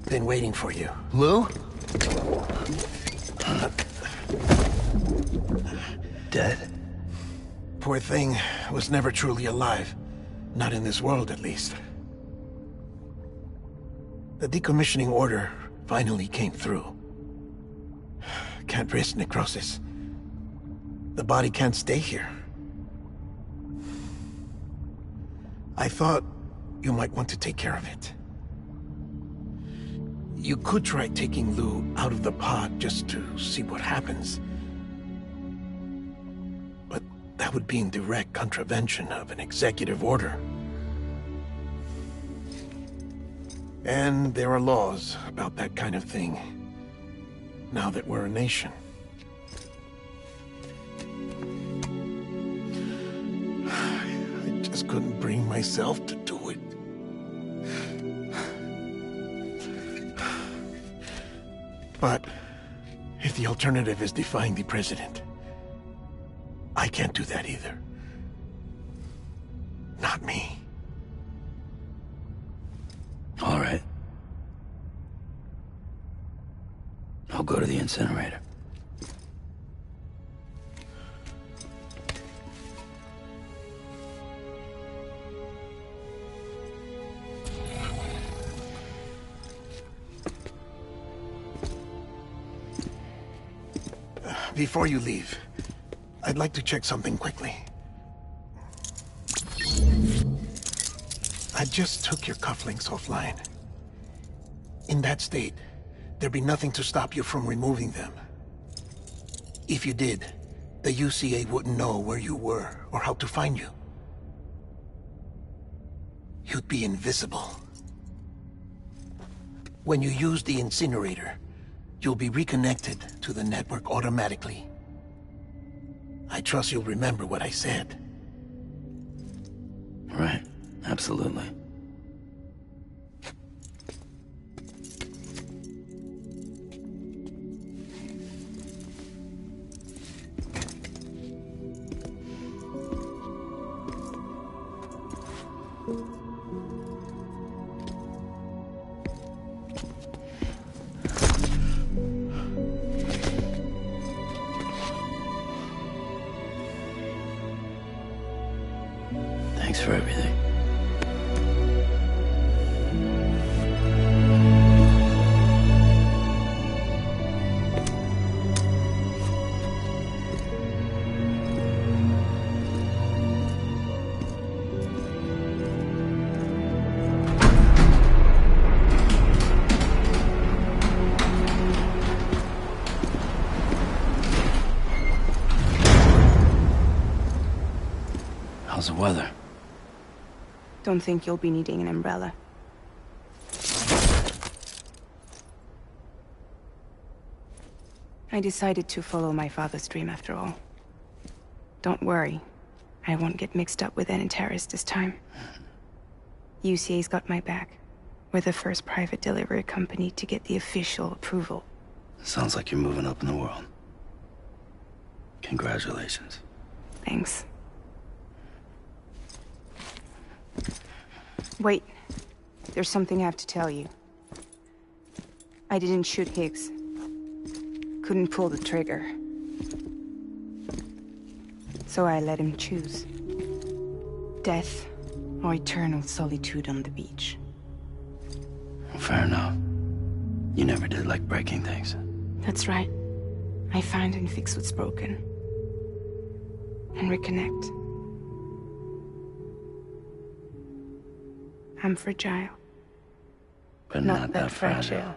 Been waiting for you. Lou? Dead? Poor thing was never truly alive. Not in this world, at least. The decommissioning order finally came through. Can't risk necrosis. The body can't stay here. I thought you might want to take care of it. You could try taking Lou out of the pod just to see what happens. But that would be in direct contravention of an executive order. And there are laws about that kind of thing, now that we're a nation. I just couldn't bring myself to do it. But if the alternative is defying the president, I can't do that either. Not me. All right. I'll go to the incinerator. Before you leave, I'd like to check something quickly. I just took your cufflinks offline. In that state, there'd be nothing to stop you from removing them. If you did, the UCA wouldn't know where you were or how to find you. You'd be invisible. When you use the incinerator, you'll be reconnected to the network automatically. I trust you'll remember what I said. Right. Absolutely. Thanks for everything. How's the weather? Don't think you'll be needing an umbrella. I decided to follow my father's dream after all. Don't worry. I won't get mixed up with any terrorists this time. UCA's got my back. We're the first private delivery company to get the official approval. Sounds like you're moving up in the world. Congratulations. Thanks. Wait. There's something I have to tell you. I didn't shoot Higgs. Couldn't pull the trigger. So I let him choose. Death or eternal solitude on the beach. Fair enough. You never did like breaking things. That's right. I find and fix what's broken. And reconnect. I'm fragile. But not that fragile.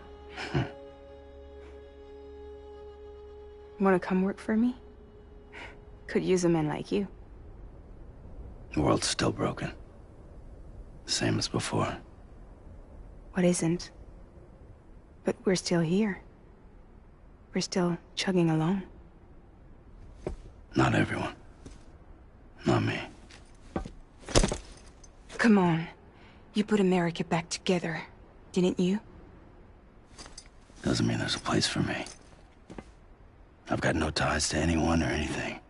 Wanna come work for me? Could use a man like you. The world's still broken. Same as before. What isn't? But we're still here. We're still chugging along. Not everyone. Not me. Come on. You put America back together, didn't you? Doesn't mean there's a place for me. I've got no ties to anyone or anything.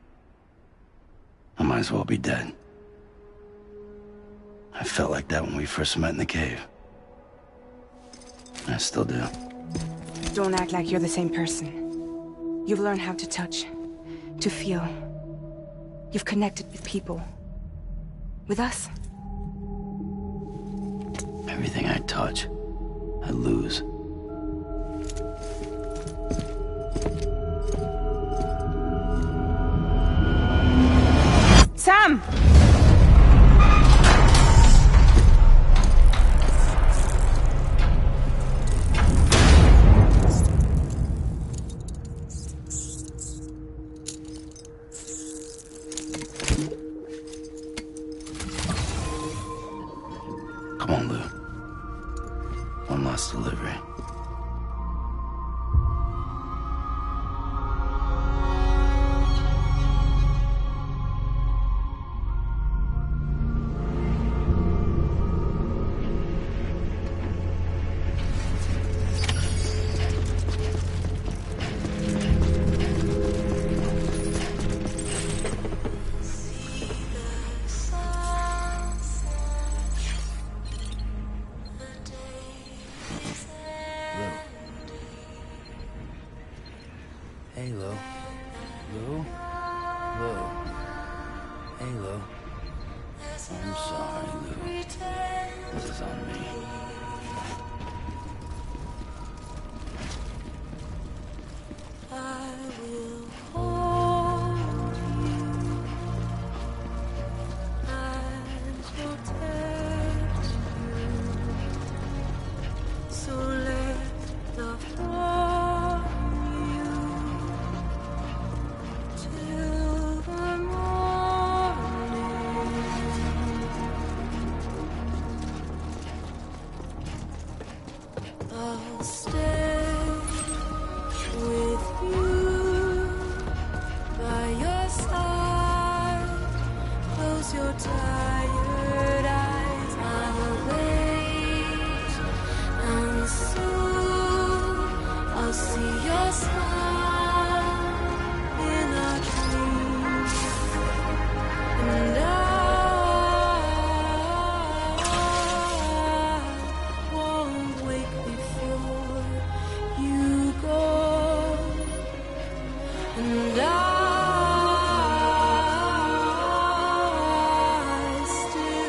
I might as well be dead. I felt like that when we first met in the cave. I still do. Don't act like you're the same person. You've learned how to touch, to feel. You've connected with people. With us. Everything I touch, I lose. Sam! Come on, Lou. One last delivery. Hey, Lou. Lou? Lou. Hey, Lou. I'm sorry, Lou. This is on me. I will hold you and protect you. So let love warm you till the morning. I'll stay with you by your side. Close your tired eyes. I'll wait, and soon I'll see your smile in our dreams, and I won't wake before you go, and I still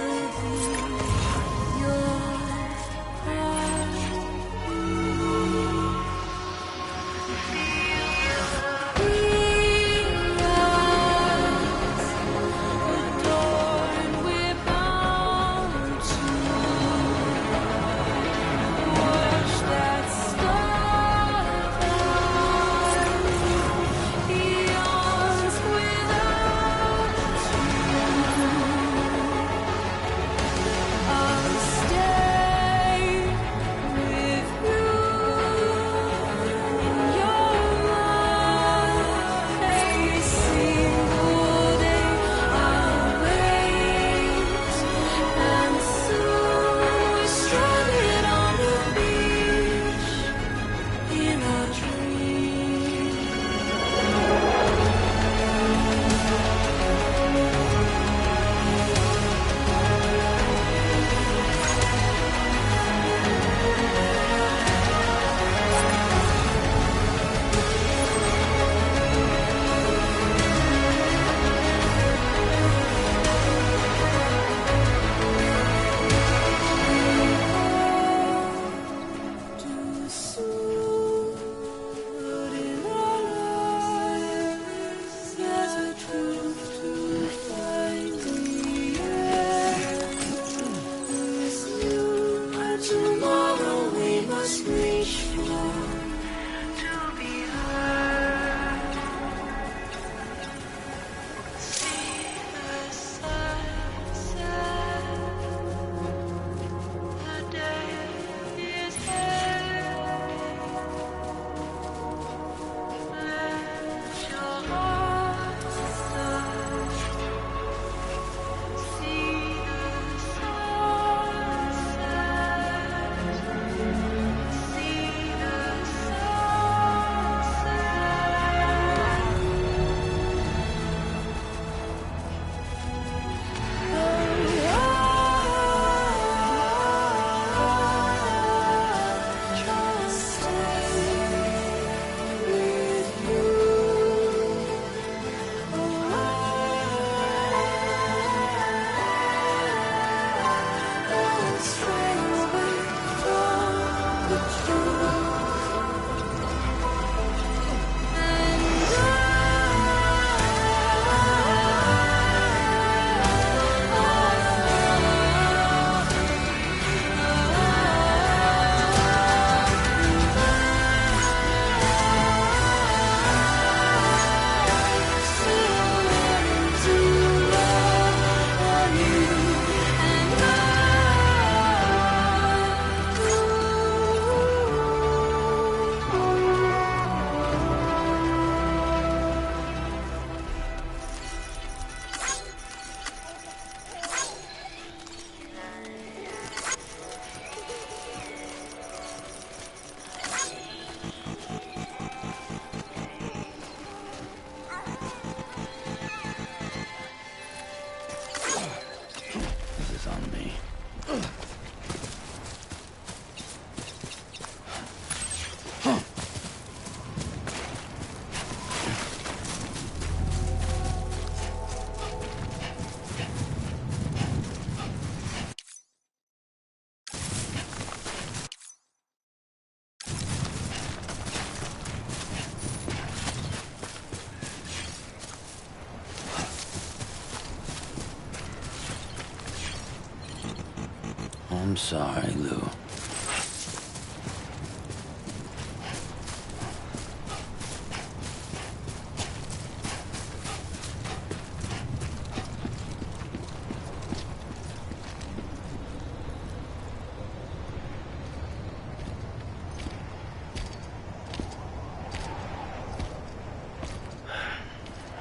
I'm sorry, Lou.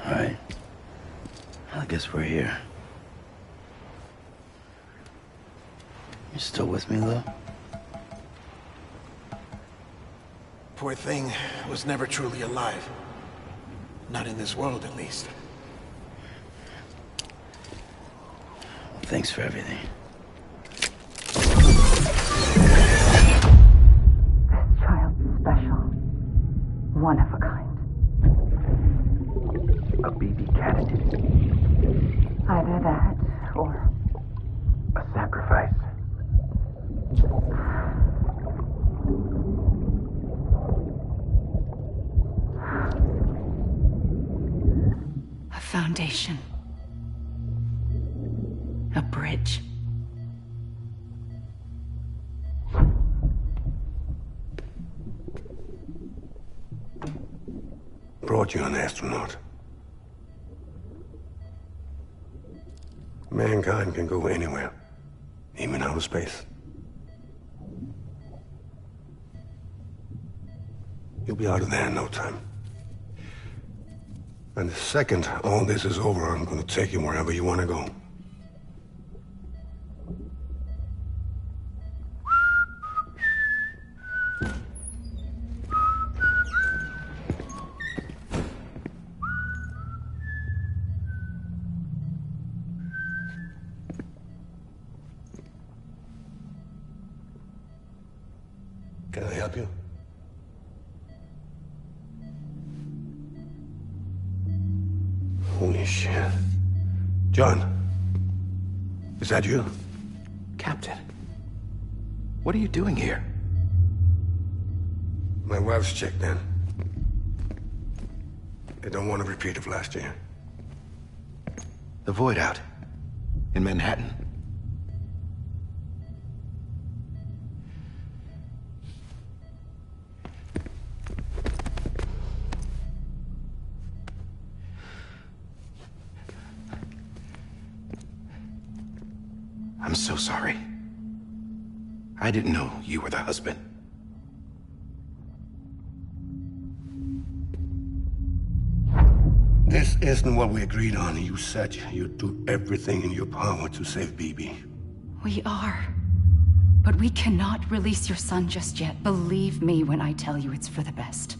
All right. I guess we're here. You still with me, Lou? Poor thing was never truly alive. Not in this world, at least. Well, thanks for everything. This child's special. One of a kind. A BB candidate. Either that, or A sacrifice. A foundation. A bridge. Brought you an astronaut. Mankind can go anywhere, even outer space. You'll be out of there in no time. And the second all this is over, I'm gonna take you wherever you wanna go. Can I help you? Holy shit. John, is that you? Captain, what are you doing here? My wife's checked in. They don't want a repeat of last year. The Void out in Manhattan. I'm so sorry. I didn't know you were the husband. This isn't what we agreed on. You said you'd do everything in your power to save BB. We are. But we cannot release your son just yet. Believe me when I tell you it's for the best.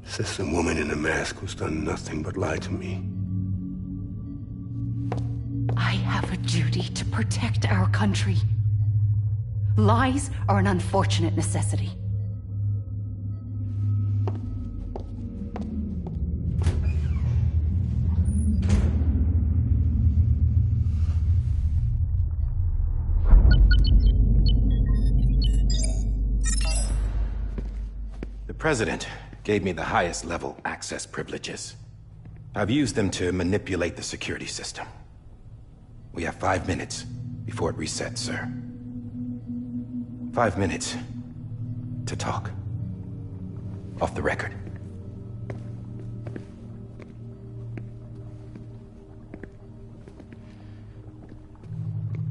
This is a woman in a mask who's done nothing but lie to me. I have a duty to protect our country. Lies are an unfortunate necessity. The President gave me the highest level access privileges. I've used them to manipulate the security system. We have 5 minutes before it resets, sir. 5 minutes to talk. Off the record.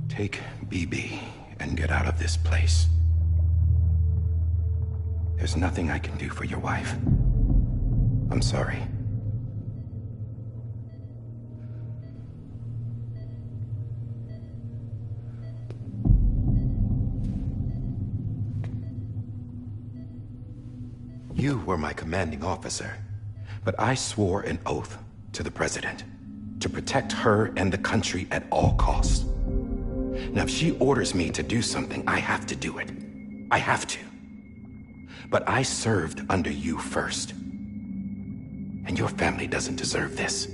Take BB and get out of this place. There's nothing I can do for your wife. I'm sorry. You were my commanding officer, but I swore an oath to the President to protect her and the country at all costs. Now, if she orders me to do something, I have to do it. I have to. But I served under you first. And your family doesn't deserve this.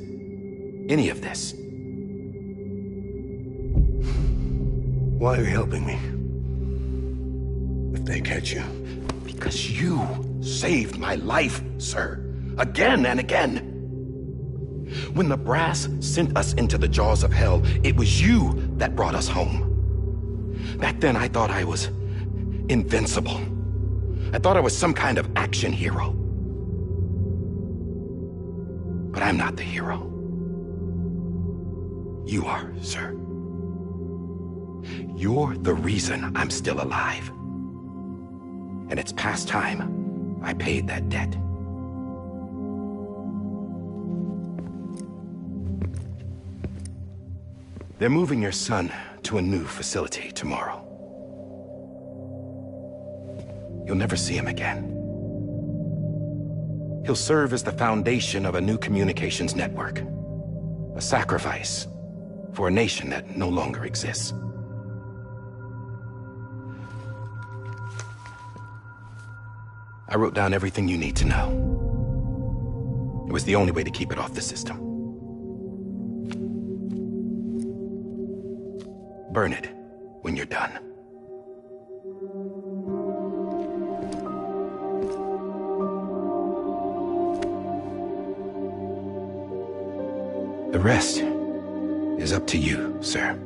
Any of this. Why are you helping me? If they catch you. Because you saved my life, sir. Again and again. When the brass sent us into the jaws of hell, it was you that brought us home. Back then, I thought I was invincible. I thought I was some kind of action hero. But I'm not the hero. You are, sir. You're the reason I'm still alive. And it's past time I paid that debt. They're moving your son to a new facility tomorrow. You'll never see him again. He'll serve as the foundation of a new communications network. A sacrifice for a nation that no longer exists. I wrote down everything you need to know. It was the only way to keep it off the system. Burn it when you're done. The rest is up to you, sir.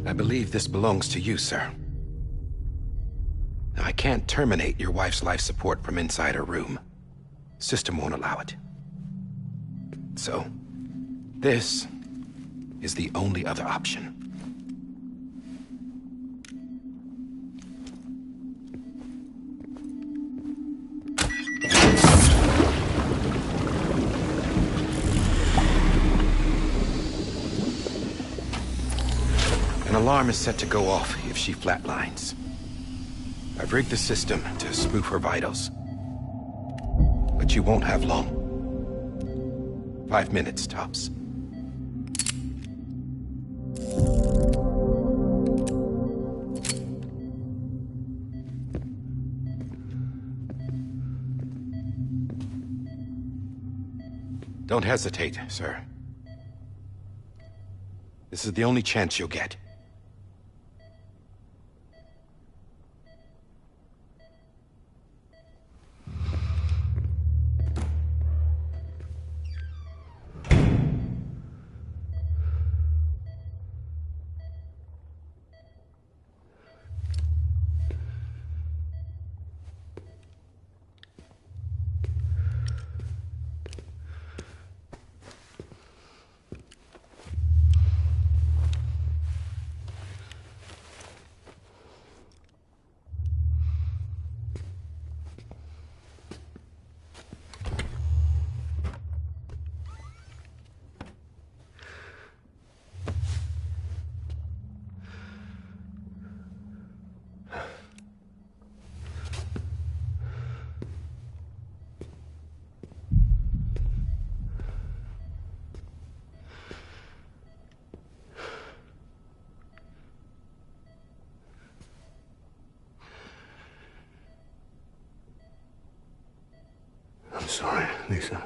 I believe this belongs to you, sir. Now, I can't terminate your wife's life support from inside her room. System won't allow it. So, this is the only other option. An alarm is set to go off if she flatlines. I've rigged the system to spoof her vitals. But you won't have long. 5 minutes, tops. Don't hesitate, sir. This is the only chance you'll get. I'm sorry, Lisa.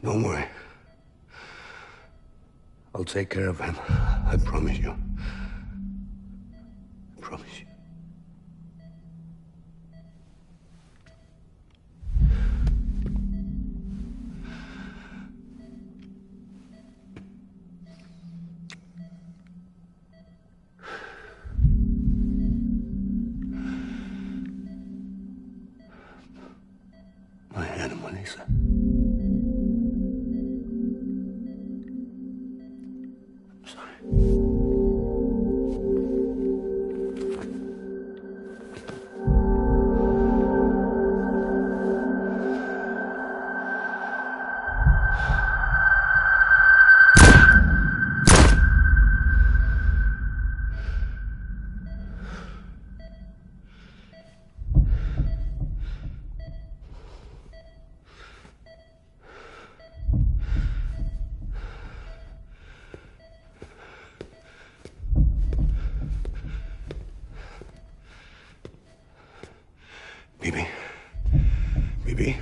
Don't worry. I'll take care of him. I promise you. I promise you. My animal, Lisa. I'm sorry. BB? BB?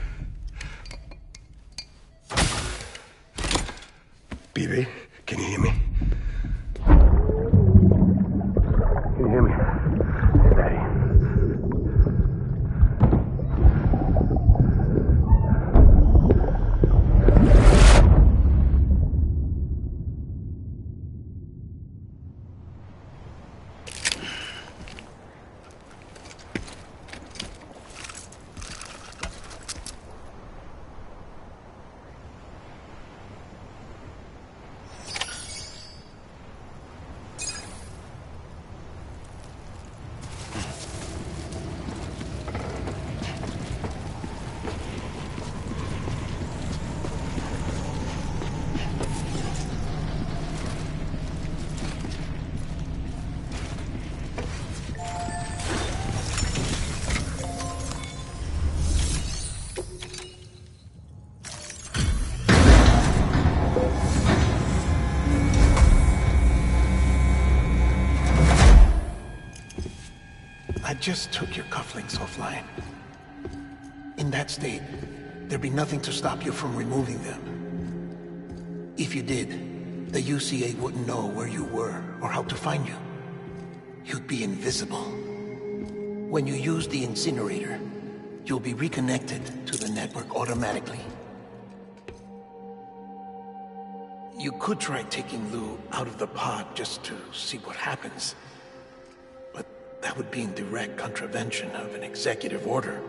BB, can you hear me? Can you hear me? It's Daddy. I just took your cufflinks offline. In that state, there'd be nothing to stop you from removing them. If you did, the UCA wouldn't know where you were or how to find you. You'd be invisible. When you use the incinerator, you'll be reconnected to the network automatically. You could try taking Lou out of the pod just to see what happens. But that would be in direct contravention of an executive order.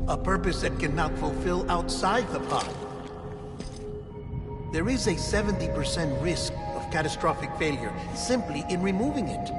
A purpose that cannot fulfill outside the pod. There is a 70% risk of catastrophic failure simply in removing it.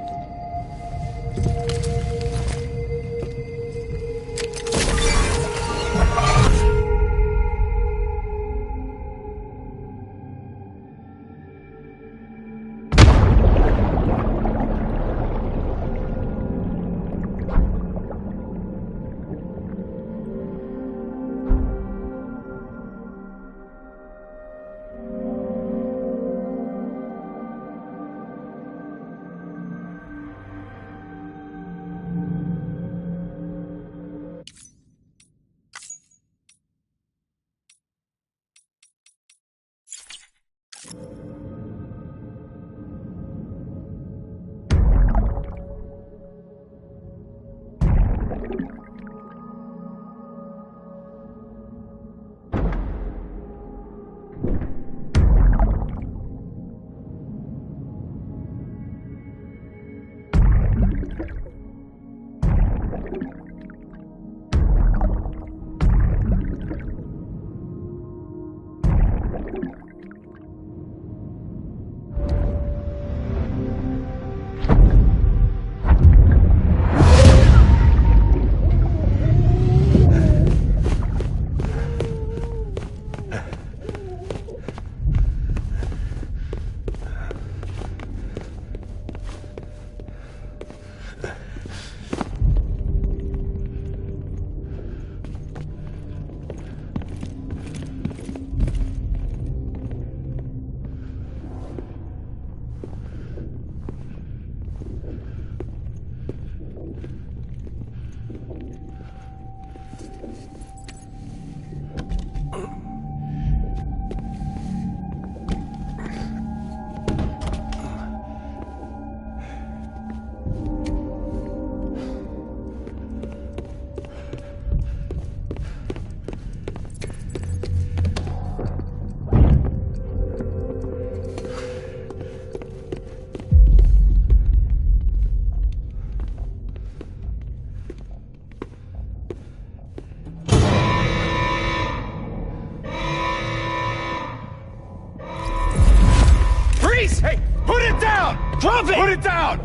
Drop it! Put it down!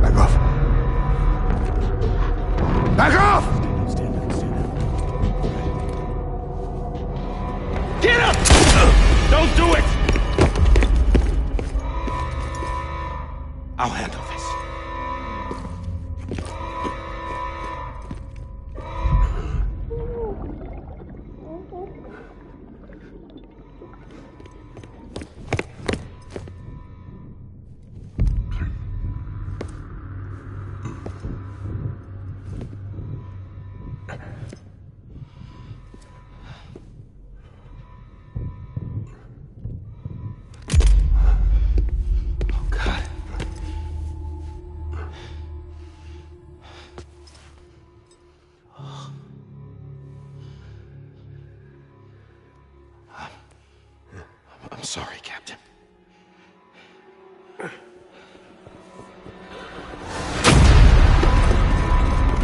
Back off. Back off! Stand down, stand down. Get up! Don't do it! I'll handle this. I'm sorry, Captain.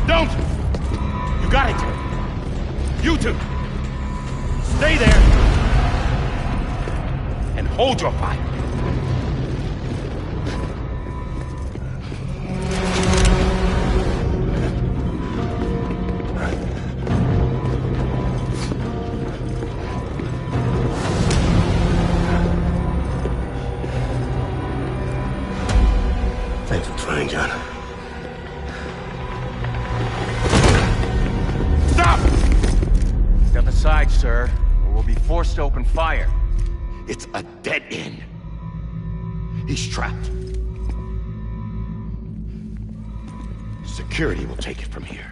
Don't! You got it! You two! Stay there! And hold your fire! Thanks for trying, John. Stop! Step aside, sir, or we'll be forced to open fire. It's a dead end. He's trapped. Security will take it from here.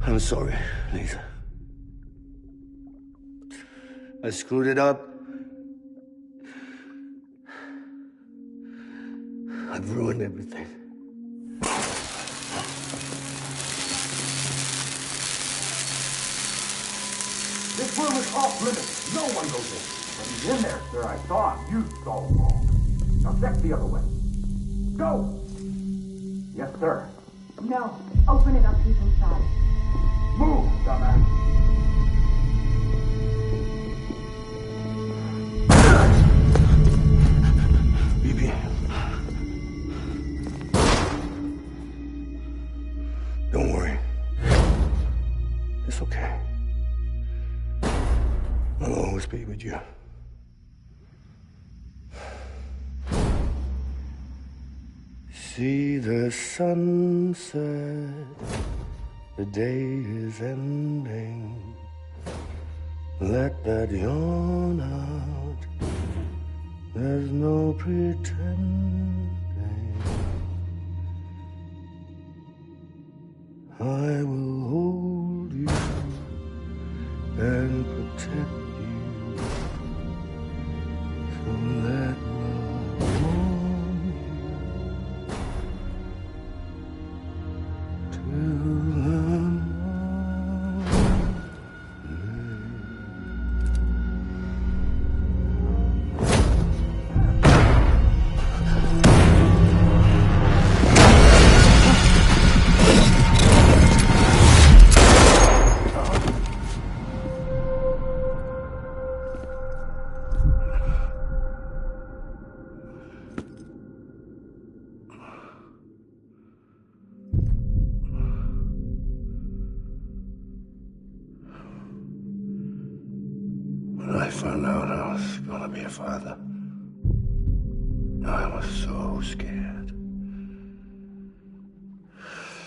I'm sorry, Lisa. I screwed it up. I've ruined everything. This room is off limits. No one goes in. But he's in there, sir. I saw him. You saw him all. Now check the other way. Go! Yes, sir. No. Open it up. He's inside. Move, dumbass. BB. Don't worry. It's okay. I'll always be with you. See the sunset. The day is ending. Let that yawn out. There's no pretending. I will hold you and protect you. So let love warm was gonna be a father. I was so scared.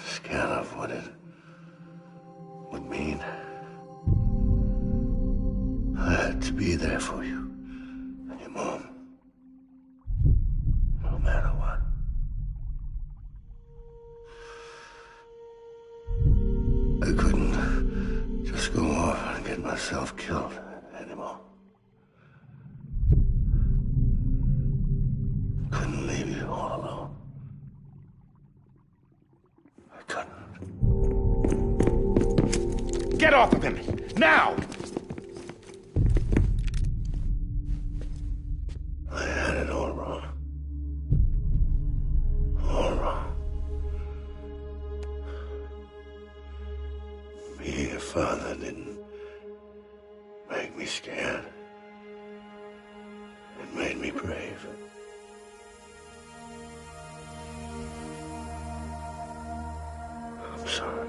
Scared of what it would mean. I had to be there for you and your mom. No matter what. I couldn't just go off and get myself killed anymore. Couldn't leave you all alone. I couldn't. Get off of him! Now! I had it all wrong. All wrong. Being a father didn't make me scared. It made me brave. I'm sorry.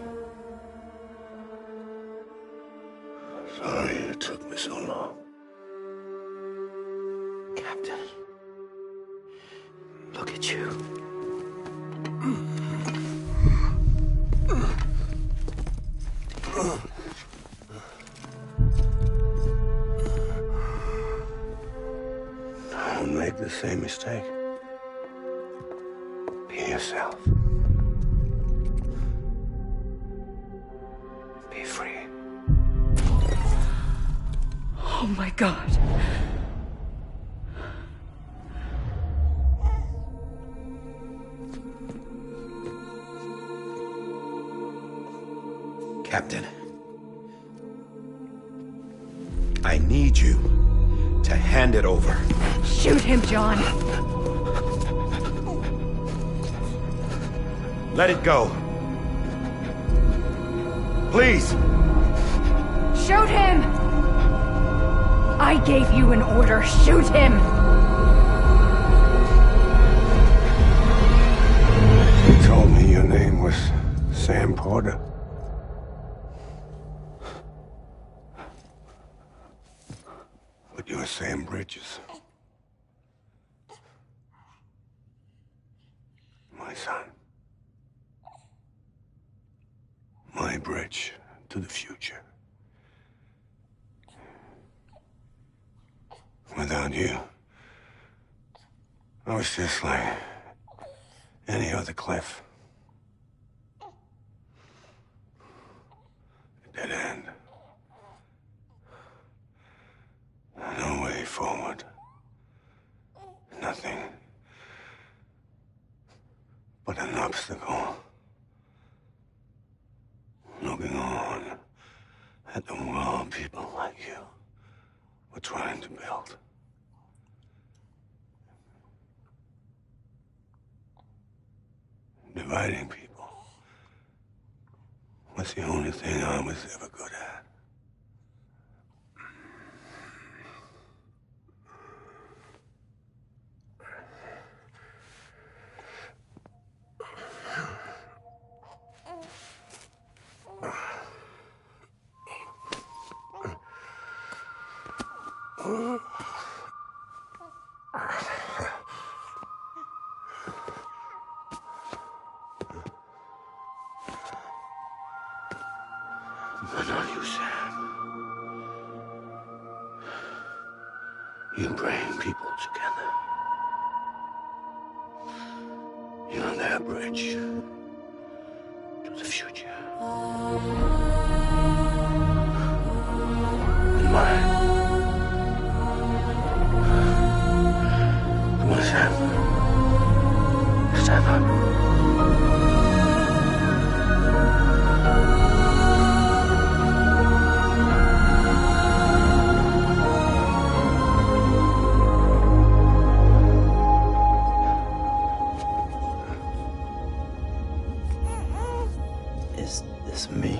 Sorry it took me so long. Captain, look at you. Don't make the same mistake. Be yourself. Be free. Oh my God. Captain, I need you to hand it over. Shoot him, John. Let it go. Please. Shoot him! I gave you an order. Shoot him! You told me your name was Sam Porter. But you're Sam Bridges. My son. My bridge to the future. Without you, I was just like any other Cliff. A dead end. No way forward. Nothing but an obstacle. Looking on at the world people like you were trying to build. Dividing people was the only thing I was ever good at. But not you, Sam. You bring people together. You're their bridge to the future. And mine. Come on, Sam. Stand up. Is this me?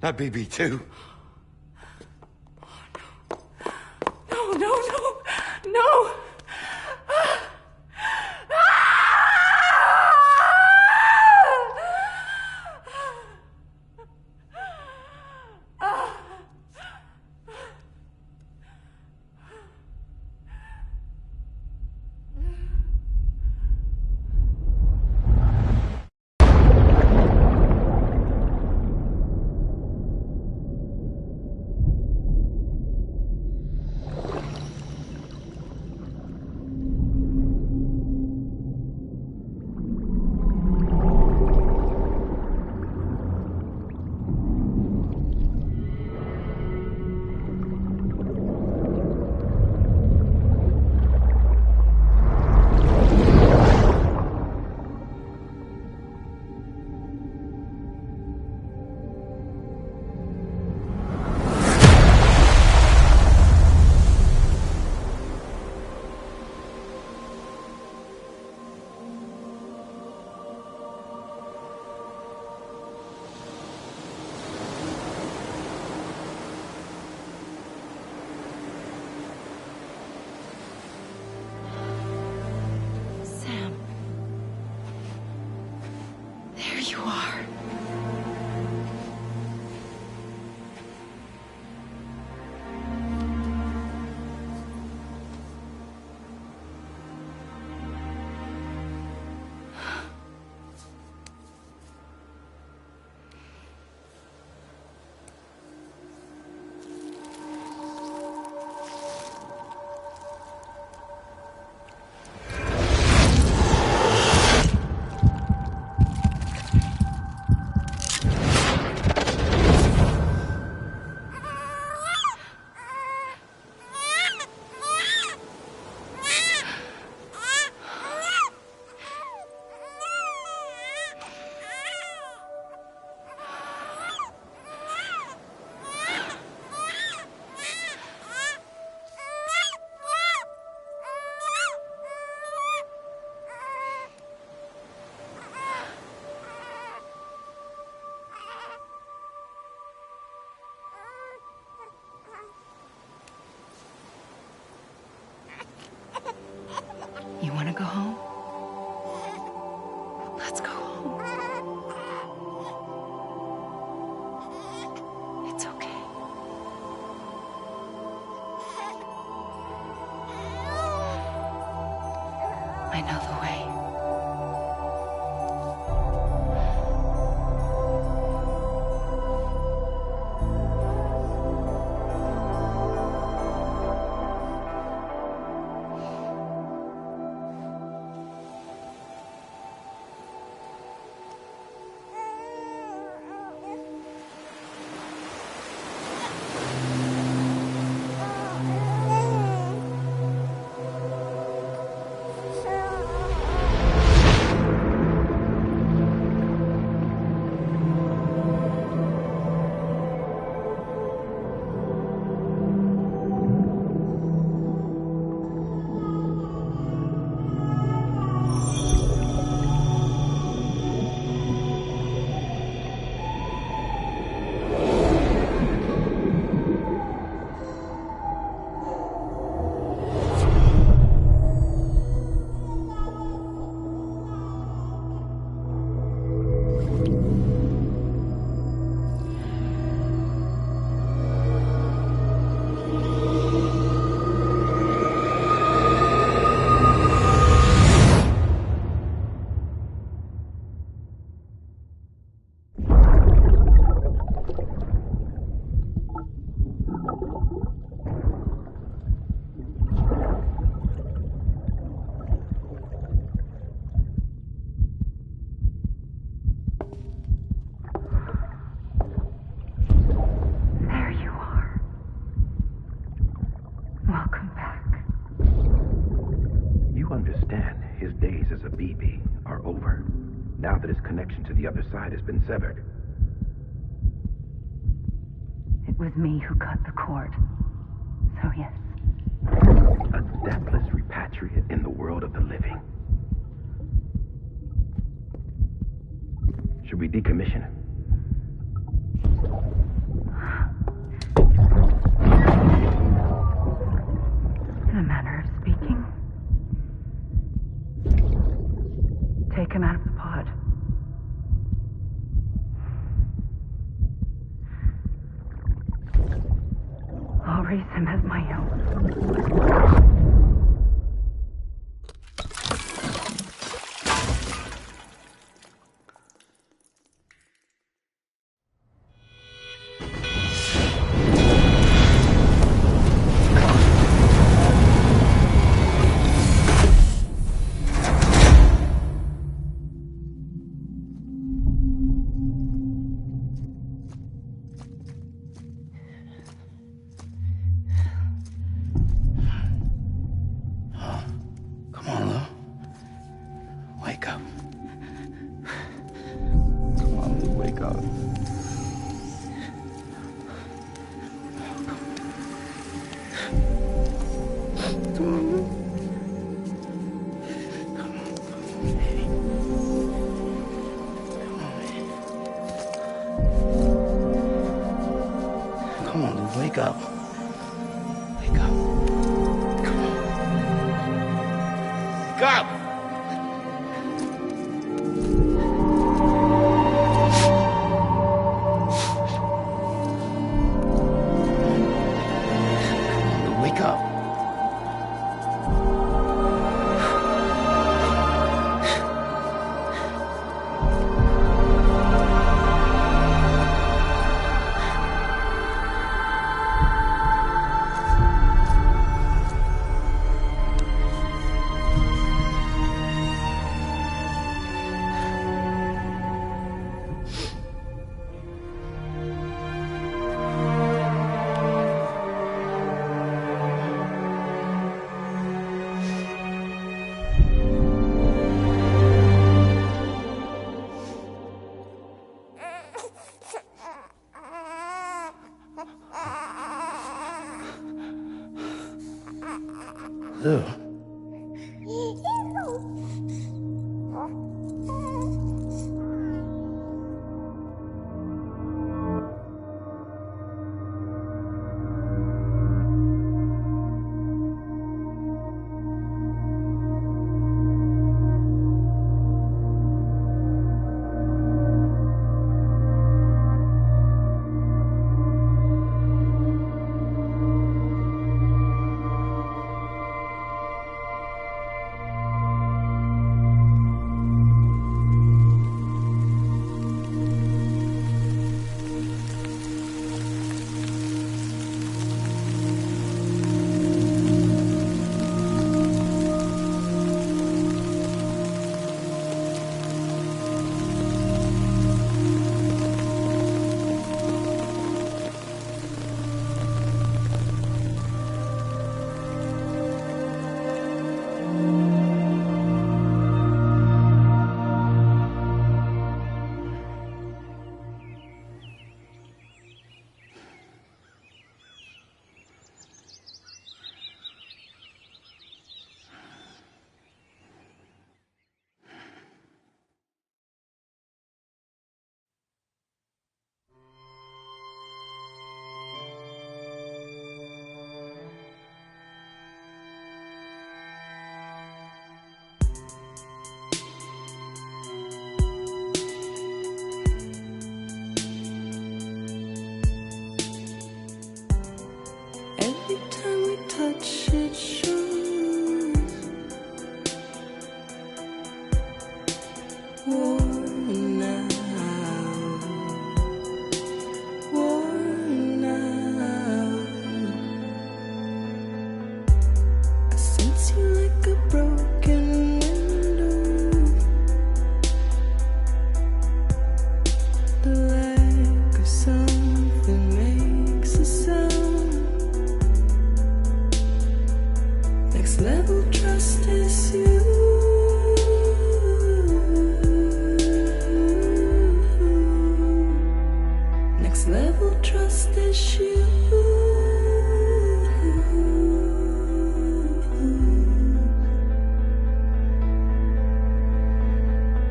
Not BB too. No, no, no, no! You want to go home? Let's go home. It's okay. I know the way. Now that his connection to the other side has been severed. It was me who cut the cord. So yes. A deathless repatriate in the world of the living. Should we decommission him? In a manner of speaking. Take him out of the pod. I'll raise him as my own. Wake up. Wake up. Come on. Wake up! Wake up. Lou.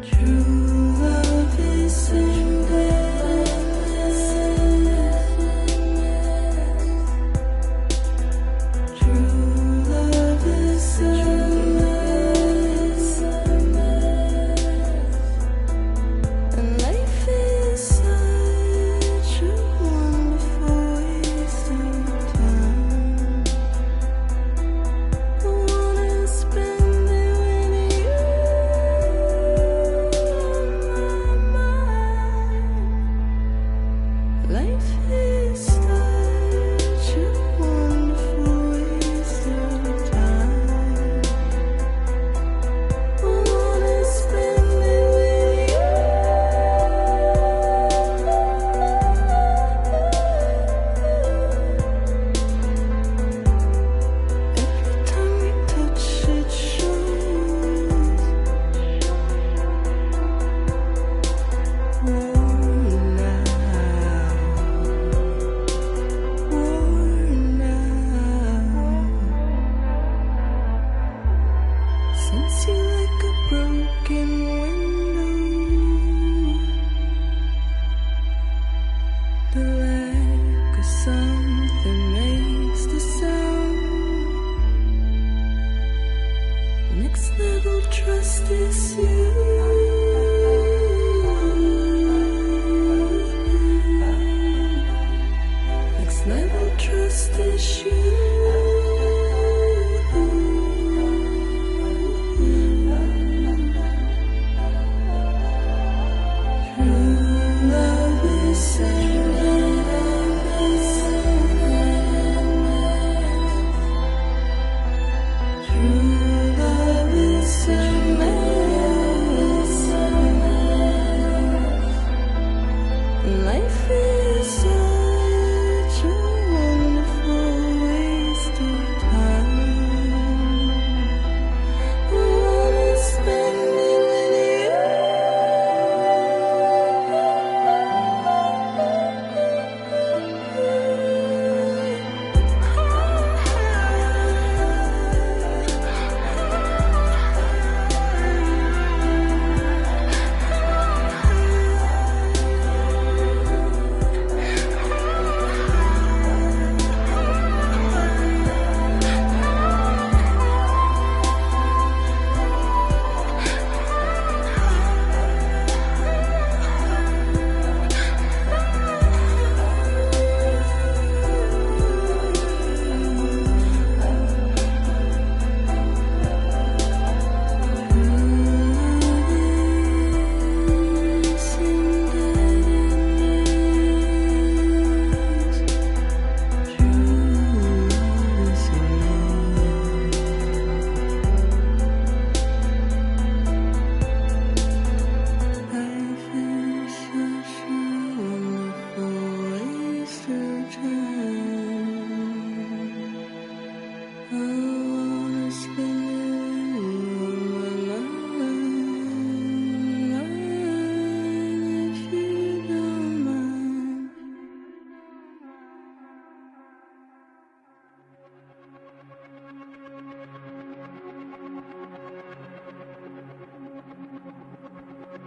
True love is endless.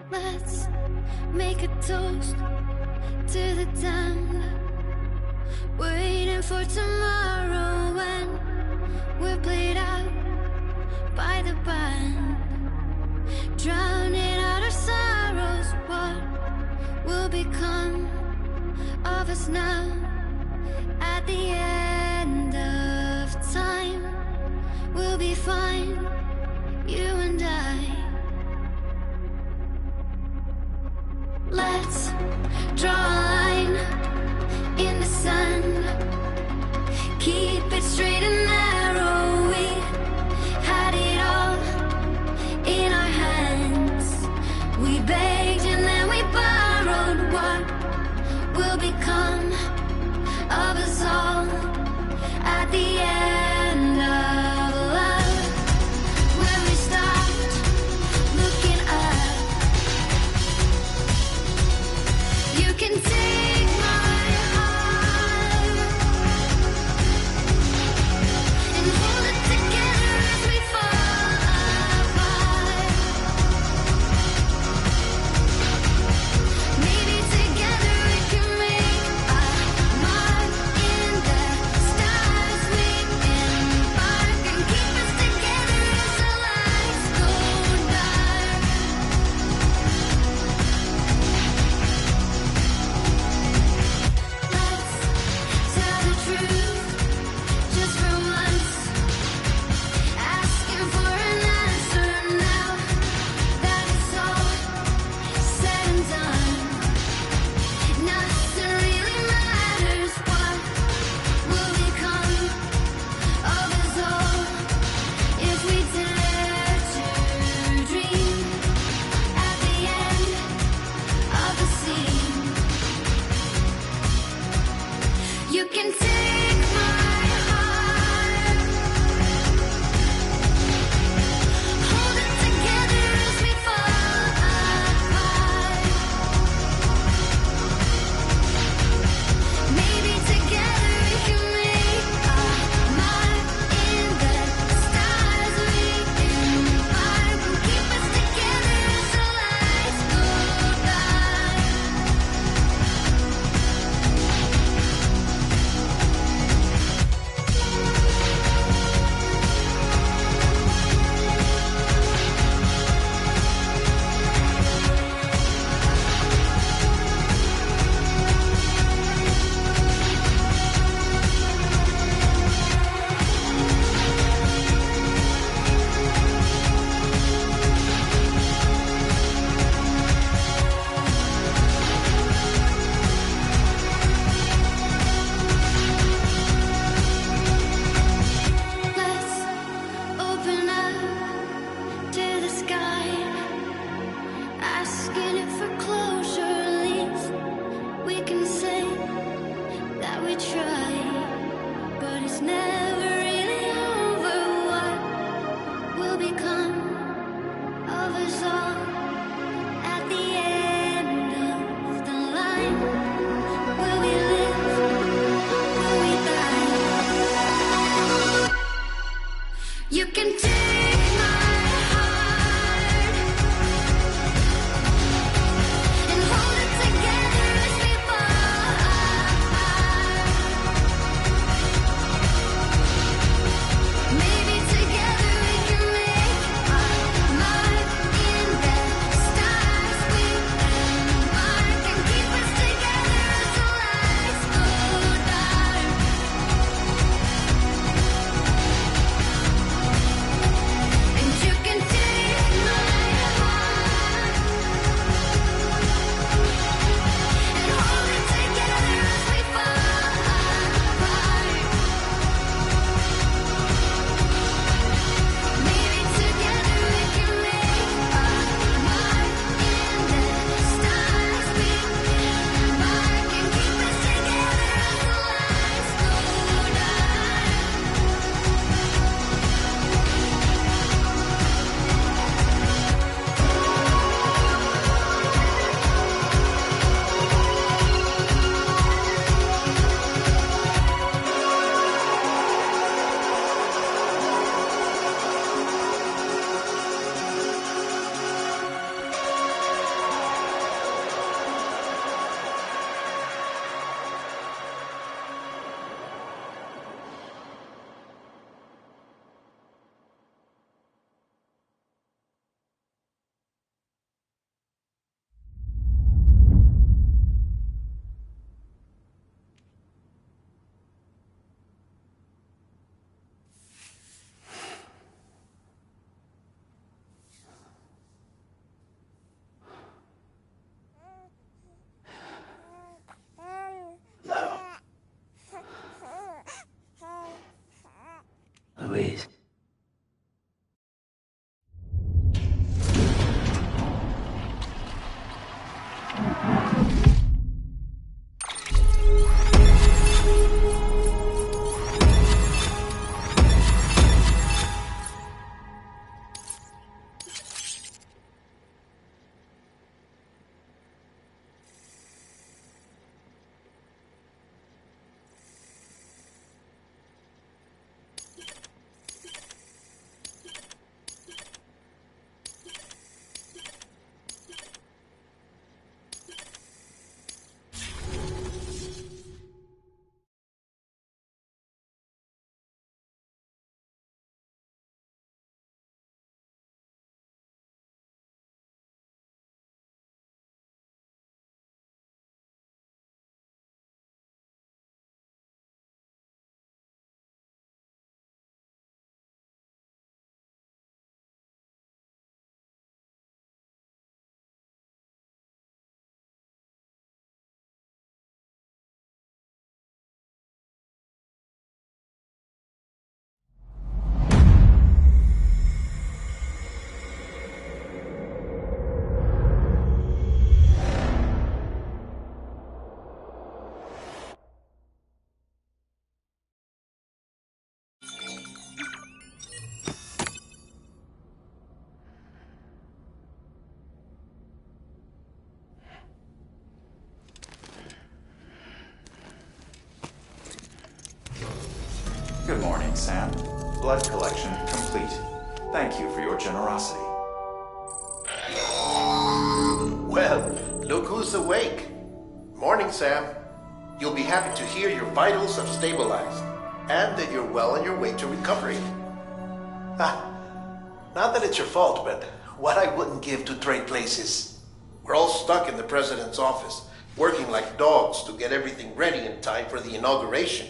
Let's make a toast to the damned, waiting for tomorrow when we're played out by the band, drowning out our sorrows. What will become of us now at the end of time? We'll be fine, you and I. Let's draw a line in the sand, keep it straight and narrow. We had it all in our hands. We begged and then we borrowed. What will become of us all at the end of love? When we stopped looking up, you can take my heart and hold it together as we fall apart. Maybe together we can make our Louise. Good morning, Sam. Blood collection complete. Thank you for your generosity. Well, look who's awake. Morning, Sam. You'll be happy to hear your vitals have stabilized, and that you're well on your way to recovery. Not that it's your fault, but what I wouldn't give to trade places. We're all stuck in the president's office, working like dogs to get everything ready in time for the inauguration.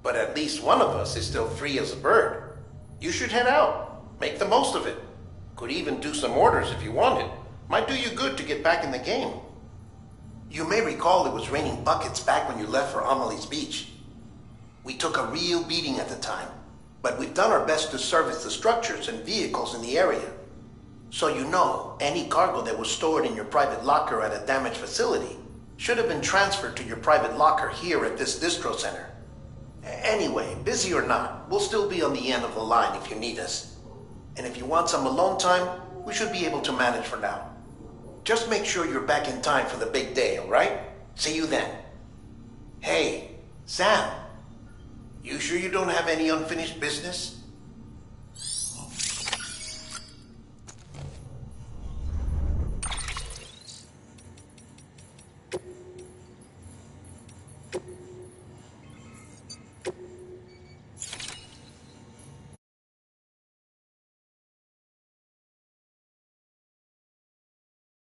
But at least one of us is still free as a bird. You should head out. Make the most of it. Could even do some orders if you wanted. Might do you good to get back in the game. You may recall it was raining buckets back when you left for Amelie's Beach. We took a real beating at the time, but we've done our best to service the structures and vehicles in the area. So you know, any cargo that was stored in your private locker at a damaged facility should have been transferred to your private locker here at this distro center. Anyway, busy or not, we'll still be on the end of the line if you need us. And if you want some alone time, we should be able to manage for now. Just make sure you're back in time for the big day, alright? See you then. Hey, Sam. You sure you don't have any unfinished business?